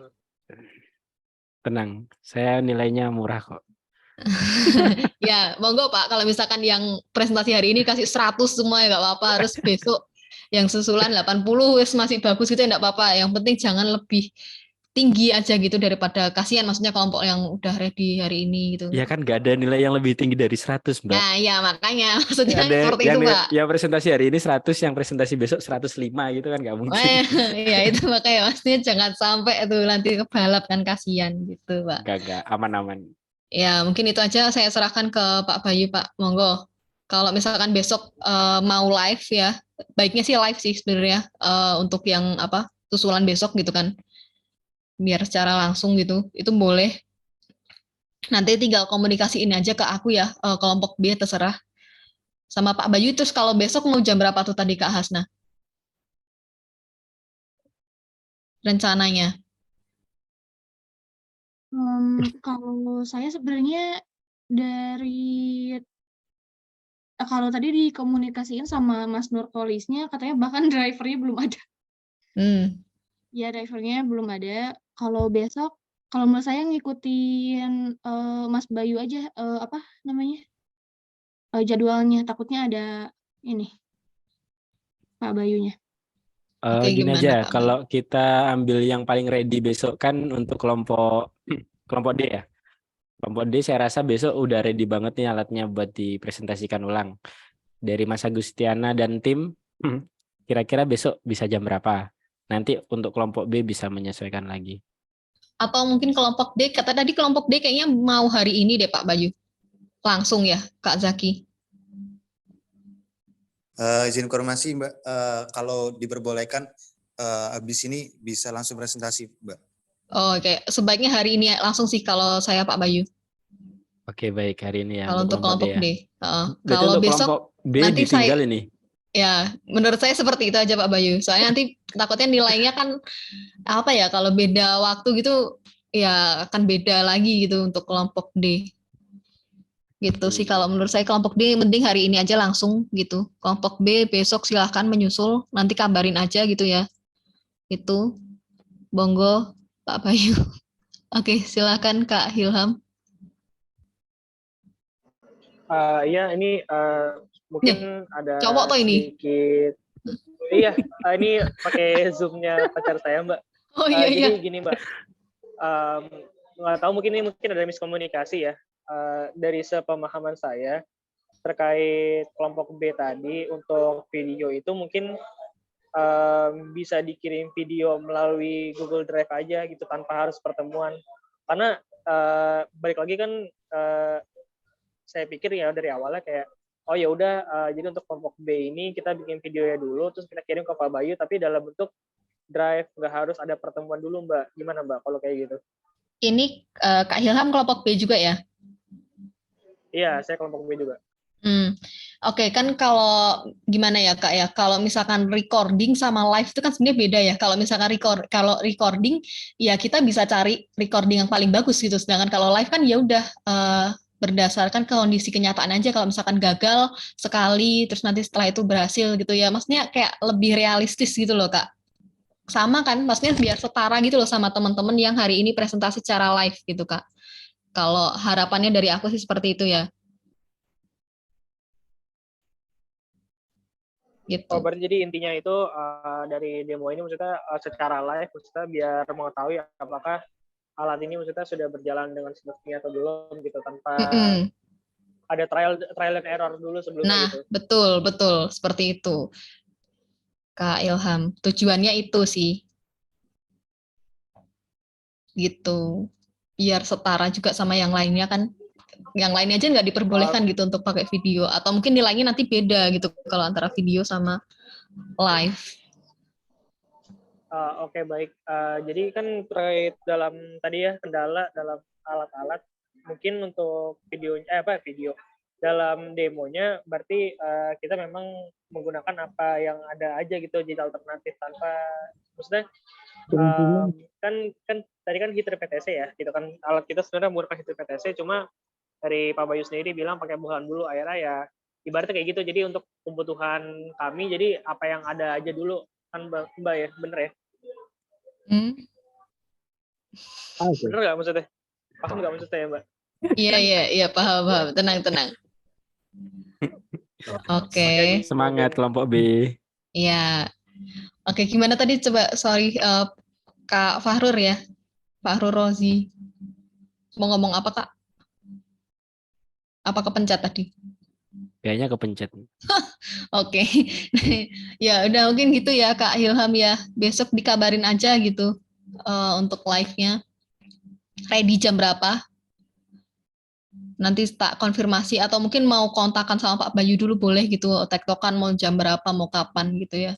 Tenang, saya nilainya murah kok. Ya monggo Pak, kalau misalkan yang presentasi hari ini kasih 100 semua ya nggak apa-apa, harus besok yang susulan 80 wis masih bagus gitu ya nggak apa-apa, yang penting jangan lebih tinggi aja gitu daripada, kasihan maksudnya kelompok yang udah ready hari ini gitu. Ya kan nggak ada nilai yang lebih tinggi dari 100 Mbak. Nah ya makanya maksudnya Ada seperti yang itu Pak. yang presentasi hari ini 100, yang presentasi besok 105 gitu kan nggak mungkin. Ya itu makanya maksudnya jangan sampai itu nanti kebalap kan, kasihan gitu Pak. Enggak, aman-aman. Ya mungkin itu aja saya serahkan ke Pak Bayu Pak, monggo. Kalau misalkan besok mau live ya, baiknya sih live sih sebenarnya, untuk yang susulan besok gitu kan, biar secara langsung gitu, itu boleh. Nanti tinggal komunikasiin aja ke aku ya, kelompok B terserah. Sama Pak Bayu, terus kalau besok mau jam berapa tuh tadi Kak Hasna? Rencananya. Kalau saya sebenarnya dari kalau tadi dikomunikasiin sama Mas Nurkolisnya, katanya bahkan drivernya belum ada. Ya drivernya belum ada. Kalau besok, kalau menurut saya ngikutin Mas Bayu aja, jadwalnya, takutnya ada ini Pak Bayunya. Gini aja, kalau kita ambil yang paling ready besok kan untuk kelompok D ya. Kelompok D saya rasa besok udah ready banget nih alatnya buat dipresentasikan ulang. Dari Mas Agustiana dan tim, kira-kira besok bisa jam berapa? Nanti untuk kelompok B bisa menyesuaikan lagi. Atau mungkin kelompok D, kata tadi kelompok D kayaknya mau hari ini deh Pak Bayu. Langsung ya Kak Zaki. Izin konfirmasi Mbak, kalau diperbolehkan habis ini bisa langsung presentasi Mbak. Oh, oke, sebaiknya hari ini langsung sih kalau saya Pak Bayu. Oke, baik, hari ini ya. Kalau untuk kelompok D. Kalau besok B nanti ditinggal ini. Ya, menurut saya seperti itu aja Pak Bayu. Soalnya nanti takutnya nilainya kan kalau beda waktu gitu ya akan beda lagi gitu untuk kelompok D. Gitu sih kalau menurut saya, kelompok D mending hari ini aja langsung gitu. Kelompok B besok silahkan menyusul, nanti kabarin aja gitu ya. Itu monggo Pak Bayu. Oke, silakan Kak Hilham. Iya, ini mungkin ada cowok tuh ini. Sedikit. Iya, ini pakai Zoom-nya pacar saya, Mbak. Oh iya. Jadi gini, Mbak. Nggak tahu, mungkin ada miskomunikasi ya. Dari sepemahaman saya terkait kelompok B tadi, untuk video itu mungkin bisa dikirim video melalui Google Drive aja gitu, tanpa harus pertemuan. Karena balik lagi kan saya pikir ya dari awalnya kayak oh ya udah jadi untuk kelompok B ini kita bikin videonya dulu terus kita kirim ke Pak Bayu tapi dalam bentuk drive, nggak harus ada pertemuan dulu Mbak. Gimana Mbak kalau kayak gitu? Ini Kak Ilham kelompok B juga ya? Iya, saya kelompok B juga. Oke, kan kalau gimana ya Kak ya, kalau misalkan recording sama live itu kan sebenarnya beda ya. Kalau misalkan kalau recording ya kita bisa cari recording yang paling bagus gitu. Sedangkan kalau live kan ya udah berdasarkan kondisi kenyataan aja. Kalau misalkan gagal sekali terus nanti setelah itu berhasil gitu ya. Maksudnya kayak lebih realistis gitu loh Kak. Sama kan, maksudnya biar setara gitu loh sama teman-teman yang hari ini presentasi secara live gitu Kak. Kalau harapannya dari aku sih seperti itu ya. Gitu. Oh, berarti jadi intinya itu dari demo ini maksudnya secara live maksudnya biar mengetahui apakah alat ini maksudnya sudah berjalan dengan semestinya atau belum gitu tanpa ada trial and error dulu sebelumnya Nah, gitu. betul seperti itu. Kak Ilham, tujuannya itu sih. Gitu. Biar setara juga sama yang lainnya kan. Yang lainnya aja nggak diperbolehkan gitu untuk pakai video atau mungkin nilainya nanti beda gitu kalau antara video sama live. Oke, baik. Jadi kan terkait dalam tadi ya kendala dalam alat-alat mungkin untuk video dalam demonya berarti kita memang menggunakan apa yang ada aja gitu jadi alternatif tanpa maksudnya kan tadi kan heater PTC ya gitu kan alat kita sebenarnya menggunakan heater PTC cuma dari Pak Bayu sendiri bilang pakai bahan dulu akhirnya ya ibaratnya kayak gitu jadi untuk kebutuhan kami jadi apa yang ada aja dulu kan Mbak ya bener ya bener nggak maksudnya paham nggak maksudnya ya Mbak? Iya paham tenang Oke. Semangat kelompok B. Iya. Oke, gimana tadi coba sorry Kak Fahrur ya Fahrur Rozi mau ngomong apa Kak? Apa kepencet tadi? Kayaknya kepencet. Oke. Ya udah mungkin gitu ya Kak Ilham ya. Besok dikabarin aja gitu untuk live-nya. Ready jam berapa? Nanti tak konfirmasi atau mungkin mau kontakan sama Pak Bayu dulu boleh gitu. Tektokan mau jam berapa, mau kapan gitu ya.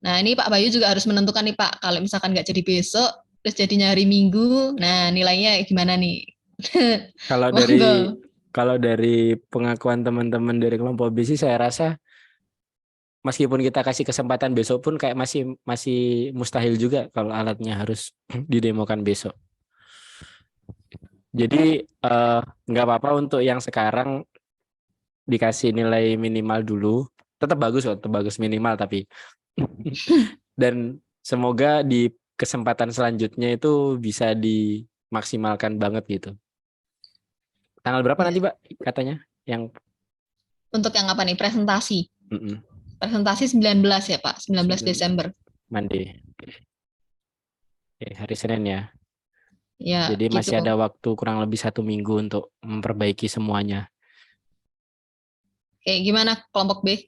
Nah ini Pak Bayu juga harus menentukan nih Pak. Kalau misalkan nggak jadi besok, terus jadinya hari Minggu. Nah nilainya gimana nih? Kalau dari pengakuan teman-teman dari kelompok B sih saya rasa meskipun kita kasih kesempatan besok pun kayak masih mustahil juga kalau alatnya harus didemokan besok. Jadi nggak apa-apa untuk yang sekarang dikasih nilai minimal dulu. Tetap bagus kok, tetap bagus minimal tapi. Dan semoga di kesempatan selanjutnya itu bisa dimaksimalkan banget gitu. Tanggal berapa nanti Pak katanya? Yang untuk yang apa nih? Presentasi. Presentasi 19 ya Pak, 19 Desember. Monday. Oke, hari Senin ya. Ya. Jadi gitu. masih ada waktu kurang lebih 1 minggu untuk memperbaiki semuanya. Oke, gimana kelompok B?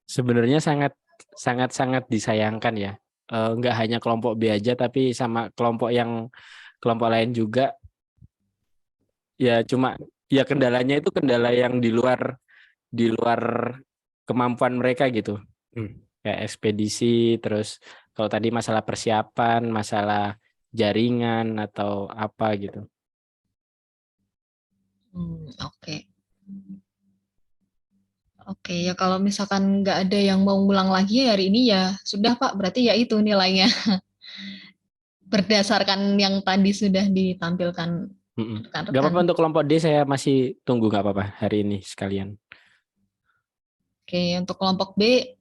Sebenarnya sangat disayangkan ya. Enggak hanya kelompok B aja tapi sama kelompok lain juga. Ya cuma ya kendalanya itu kendala yang di luar kemampuan mereka gitu. Kayak ekspedisi, terus kalau tadi masalah persiapan, masalah jaringan atau apa gitu. Oke, ya kalau misalkan nggak ada yang mau ngulang lagi hari ini ya sudah Pak, berarti ya itu nilainya. Berdasarkan yang tadi sudah ditampilkan. Gak apa-apa untuk kelompok D saya masih tunggu gak apa-apa hari ini sekalian. Oke, untuk kelompok B,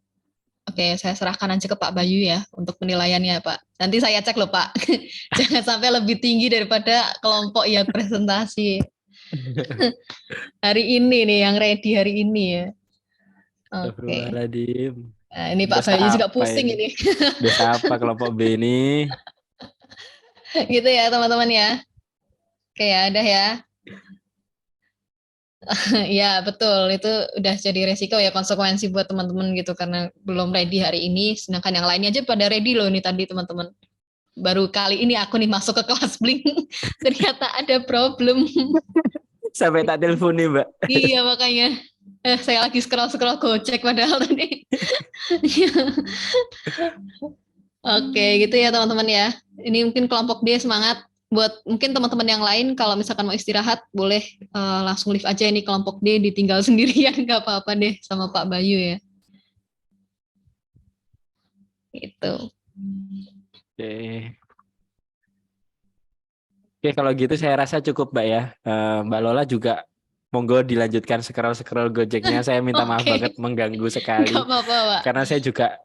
oke saya serahkan aja ke Pak Bayu ya untuk penilaiannya Pak. Nanti saya cek loh Pak, jangan sampai lebih tinggi daripada kelompok yang presentasi. Hari ini nih yang ready hari ini ya. Oke. Nah, ini Pak Bayu juga pusing ini. Desa apa kelompok B ini? Gitu ya teman-teman ya. Oke ya, udah ya. Ya betul, itu udah jadi resiko ya, konsekuensi buat teman-teman gitu karena belum ready hari ini, sedangkan yang lainnya aja pada ready loh ini tadi teman-teman. baru kali ini aku nih masuk ke kelas Blink ternyata ada problem. Sampai tak telepon nih, Mbak. Iya makanya saya lagi scroll Gojek padahal tadi. Oke, gitu ya teman-teman ya. Ini mungkin kelompok D semangat. Buat mungkin teman-teman yang lain kalau misalkan mau istirahat boleh langsung leave aja, ini kelompok D ditinggal sendirian, nggak apa-apa deh sama Pak Bayu ya. Gitu. Oke. Oke, kalau gitu saya rasa cukup, Mbak ya. Mbak Lola juga monggo dilanjutkan scroll Gojeknya. Saya minta maaf banget mengganggu sekali. Nggak apa-apa, Pak. Karena saya juga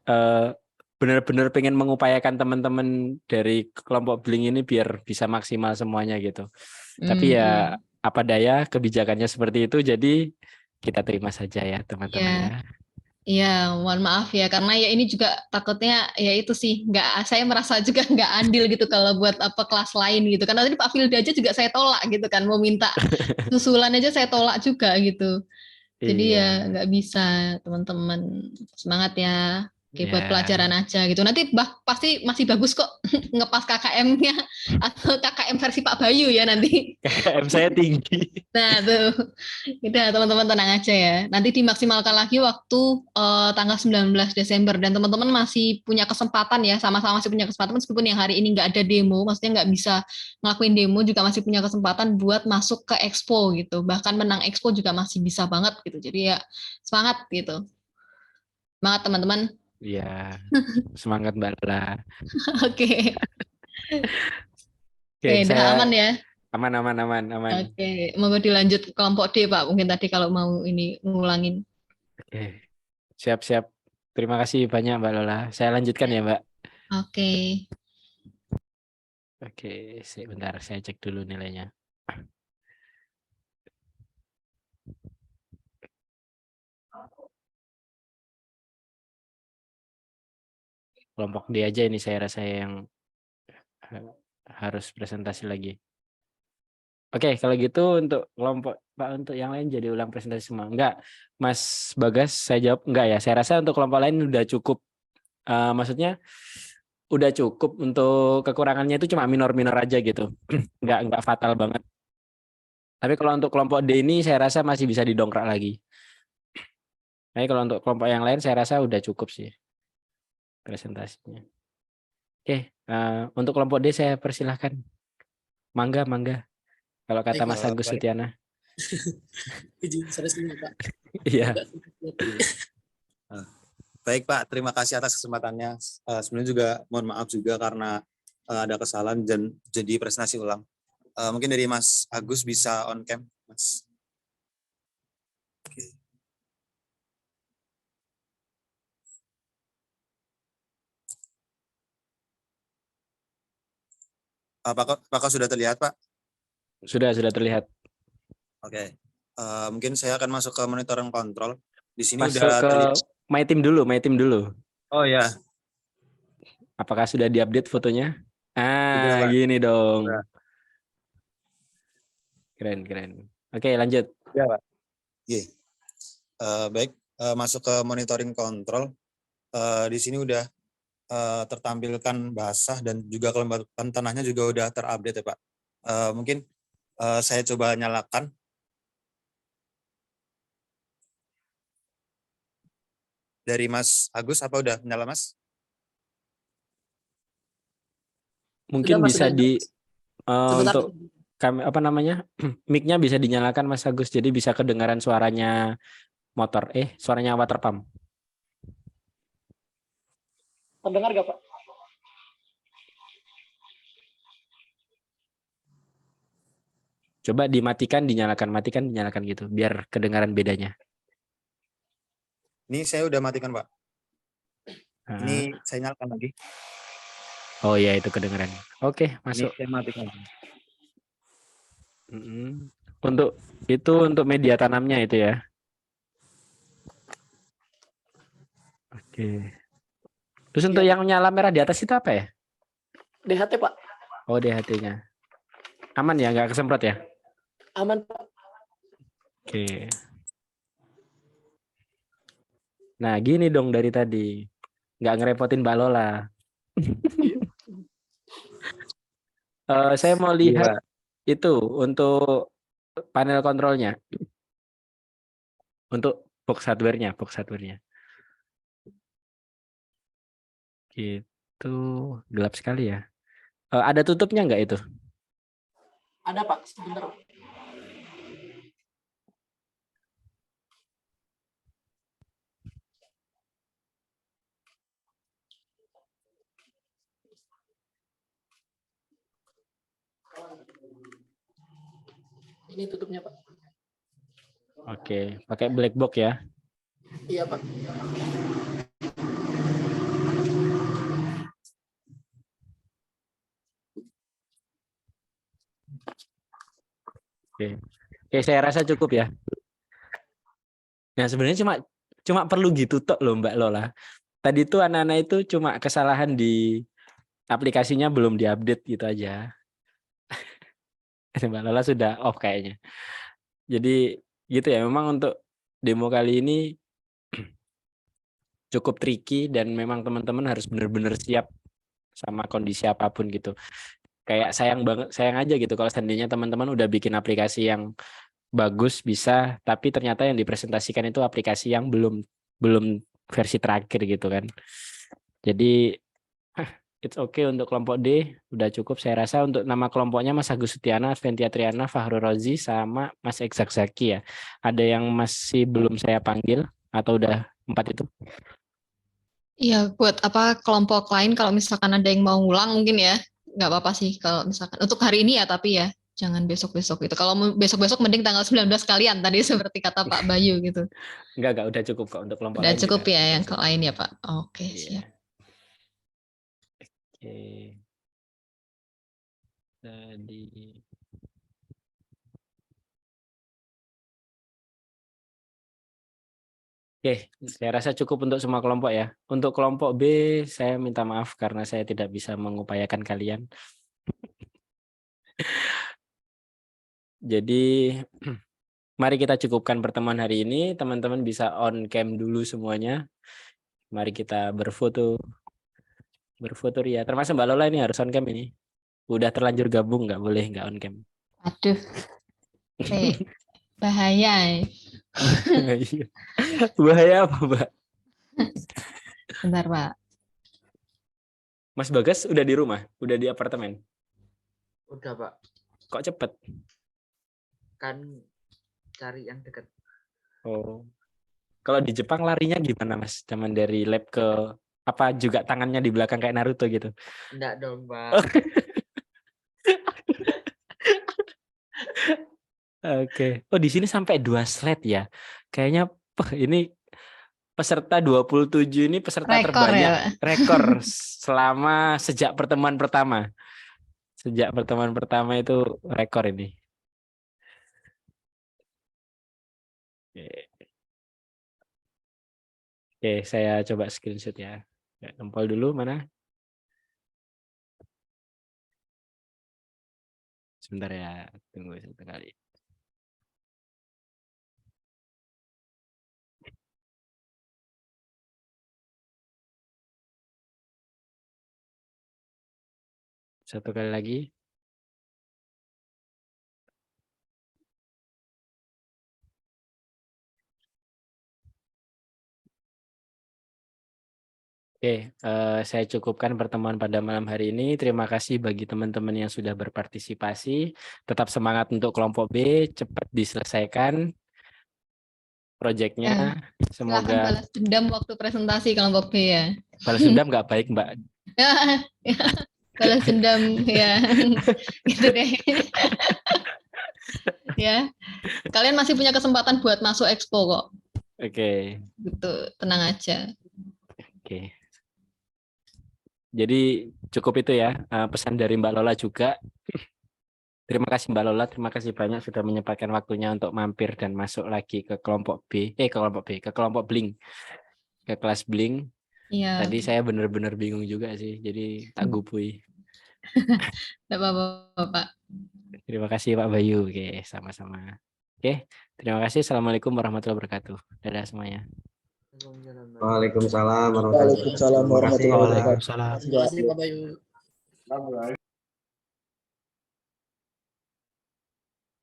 benar-benar pengen mengupayakan teman-teman dari kelompok Blink ini biar bisa maksimal semuanya gitu. Tapi ya apa daya, kebijakannya seperti itu, jadi kita terima saja ya teman-teman ya. Iya, mohon maaf ya, karena ya ini juga takutnya ya itu sih, saya merasa juga nggak adil gitu kalau buat apa kelas lain gitu. Karena tadi Pak Filda aja juga saya tolak gitu kan, mau minta susulan aja saya tolak juga gitu. Jadi ya nggak bisa, teman-teman, semangat ya. Oke, buat pelajaran aja gitu. Nanti pasti masih bagus kok ngepas KKM-nya atau KKM versi Pak Bayu ya nanti. KKM saya tinggi. Nah tuh, udah teman-teman tenang aja ya. Nanti dimaksimalkan lagi waktu tanggal 19 Desember dan teman-teman masih punya kesempatan ya, sama-sama masih punya kesempatan meskipun yang hari ini nggak ada demo, maksudnya nggak bisa ngelakuin demo juga masih punya kesempatan buat masuk ke expo gitu. Bahkan menang expo juga masih bisa banget gitu. Jadi ya semangat gitu. Semangat teman-teman. Iya, semangat Mbak Lola. Oke. Oke, udah aman ya. Aman. Oke, mau dilanjut ke kelompok D Pak, mungkin tadi kalau mau ini ngulangin. Oke, siap. Terima kasih banyak Mbak Lola. Saya lanjutkan ya Mbak. Oke, sebentar saya cek dulu nilainya. Kelompok D aja ini saya rasa yang harus presentasi lagi. Oke, kalau gitu untuk kelompok Pak, untuk yang lain jadi ulang presentasi semua. Enggak, Mas Bagas, saya jawab enggak ya. Saya rasa untuk kelompok lain udah cukup. Maksudnya udah cukup, untuk kekurangannya itu cuma minor-minor aja gitu. Enggak fatal banget. Tapi kalau untuk kelompok D ini saya rasa masih bisa didongkrak lagi. Tapi kalau untuk kelompok yang lain saya rasa udah cukup sih presentasinya. Oke, untuk kelompok D saya persilahkan. Mangga. Kalau kata Mas Agus Setiana. Pak. Iya. Baik Pak, terima kasih atas kesempatannya. Sebenarnya juga mohon maaf juga karena ada kesalahan dan jadi presentasi ulang. Mungkin dari Mas Agus bisa on cam, Mas. Oke. Apakah sudah terlihat, Pak? Sudah terlihat. Oke. Mungkin saya akan masuk ke monitoring kontrol. Di sini masuk udah ke terlihat. My Team dulu. Oh ya. Apakah sudah diupdate fotonya? Sudah, Pak. Gini dong. Sudah. Keren. Oke, lanjut. Ya, Pak. Oke. Baik, masuk ke monitoring kontrol. Di sini udah tertampilkan basah dan juga kelembapan tanahnya juga udah terupdate ya Pak. Mungkin saya coba nyalakan. Dari Mas Agus apa udah nyala Mas? Mungkin bisa di untuk mic-nya bisa dinyalakan Mas Agus, jadi bisa kedengaran suaranya motor, suaranya water pump. Terdengar gak Pak? Coba dimatikan, dinyalakan, matikan, dinyalakan gitu, biar kedengaran bedanya. Ini saya udah matikan Pak. Ini saya nyalakan lagi. Oh iya, itu kedengaran. Oke, masuk. Ini saya matikan. Untuk media tanamnya itu ya. Oke. Terus untuk yang nyala merah di atas itu apa ya? DHT Pak. Oh, DHT-nya. Aman ya, nggak kesemprot ya? Aman Pak. Oke. Nah, gini dong dari tadi. Nggak ngerepotin Mbak Lola. Saya mau Iya, lihat Pak. itu untuk panel kontrolnya, untuk box hardware-nya, Gitu, gelap sekali ya. Ada tutupnya nggak itu? Ada Pak, sebentar. Ini tutupnya Pak. Oke, pakai black box ya. Iya Pak. Oke. Oke, saya rasa cukup ya. Nah, sebenarnya cuma perlu gitu tok loh Mbak Lola. Tadi tuh anak-anak itu cuma kesalahan di aplikasinya belum diupdate gitu aja. Mbak Lola sudah off kayaknya. Jadi gitu ya, memang untuk demo kali ini cukup tricky dan memang teman-teman harus benar-benar siap sama kondisi apapun gitu. Kayak sayang aja gitu kalau seandainya teman-teman udah bikin aplikasi yang bagus bisa, tapi ternyata yang dipresentasikan itu aplikasi yang belum versi terakhir gitu kan. Jadi it's okay untuk kelompok D, udah cukup saya rasa. Untuk nama kelompoknya Mas Agus Setiana, Adventia Triana, Fahru Rozi, sama Mas Eksak Zaki ya. Ada yang masih belum saya panggil atau udah 4 itu? Iya, buat apa kelompok lain kalau misalkan ada yang mau ngulang mungkin ya, nggak apa-apa sih kalau misalkan untuk hari ini ya, tapi ya jangan besok-besok gitu. Kalau besok-besok mending tanggal 19 kalian tadi seperti kata Pak Bayu gitu. Enggak, udah cukup kok untuk kelompok Udah lain. cukup juga. ya yang ke lain ya Pak. Oke, Iya. siap. Oke. Tadi Oke, saya rasa cukup untuk semua kelompok ya. Untuk kelompok B, saya minta maaf karena saya tidak bisa mengupayakan kalian. Jadi, mari kita cukupkan pertemuan hari ini. Teman-teman bisa on cam dulu semuanya. Mari kita berfoto ya. Termasuk Mbak Lola ini harus on cam ini. Udah terlanjur gabung, nggak boleh nggak on cam. Aduh. Bahaya. Bahaya apa, Mbak? Bentar, Pak. Mas Bagas udah di rumah? Udah di apartemen? Udah, Pak. Kok cepet? Kan cari yang dekat. Oh. Kalau di Jepang larinya gimana, Mas? Cuman dari lab ke apa juga tangannya di belakang kayak Naruto gitu? Enggak dong, Pak. Oke. Oh, di sini sampai 2 slide ya. Kayaknya ini peserta 27 ini peserta Rekor terbanyak ya, rekor selama sejak pertemuan pertama. Sejak pertemuan pertama itu rekor ini. Oke, saya coba screenshot ya. Tempel dulu mana? Sebentar ya, tunggu satu kali. Satu kali lagi. Oke, saya cukupkan pertemuan pada malam hari ini. Terima kasih bagi teman-teman yang sudah berpartisipasi. Tetap semangat untuk kelompok B, cepat diselesaikan proyeknya. Silakan Semoga balas dendam waktu presentasi kelompok B ya. balas dendam nggak baik, Mbak. Balas dendam ya. Gitu deh. Ya. Kalian masih punya kesempatan buat masuk expo kok. Oke. Gitu, tenang aja. Oke. Jadi cukup itu ya pesan dari Mbak Lola juga. Terima kasih Mbak Lola, terima kasih banyak sudah menyempatkan waktunya untuk mampir dan masuk lagi ke kelompok B, ke kelompok Blink, ke kelas Blink. Iya. Tadi saya benar-benar bingung juga sih, jadi tak gupui. Tidak apa-apa, Pak. Terima kasih Pak Bayu. Oke, sama-sama. Oke, terima kasih. Assalamualaikum warahmatullahi wabarakatuh. Dadah semuanya. Waalaikumsalam warahmatullahi wabarakatuh. Waalaikumsalam warahmatullahi wabarakatuh. Terima kasih Pak Bayu.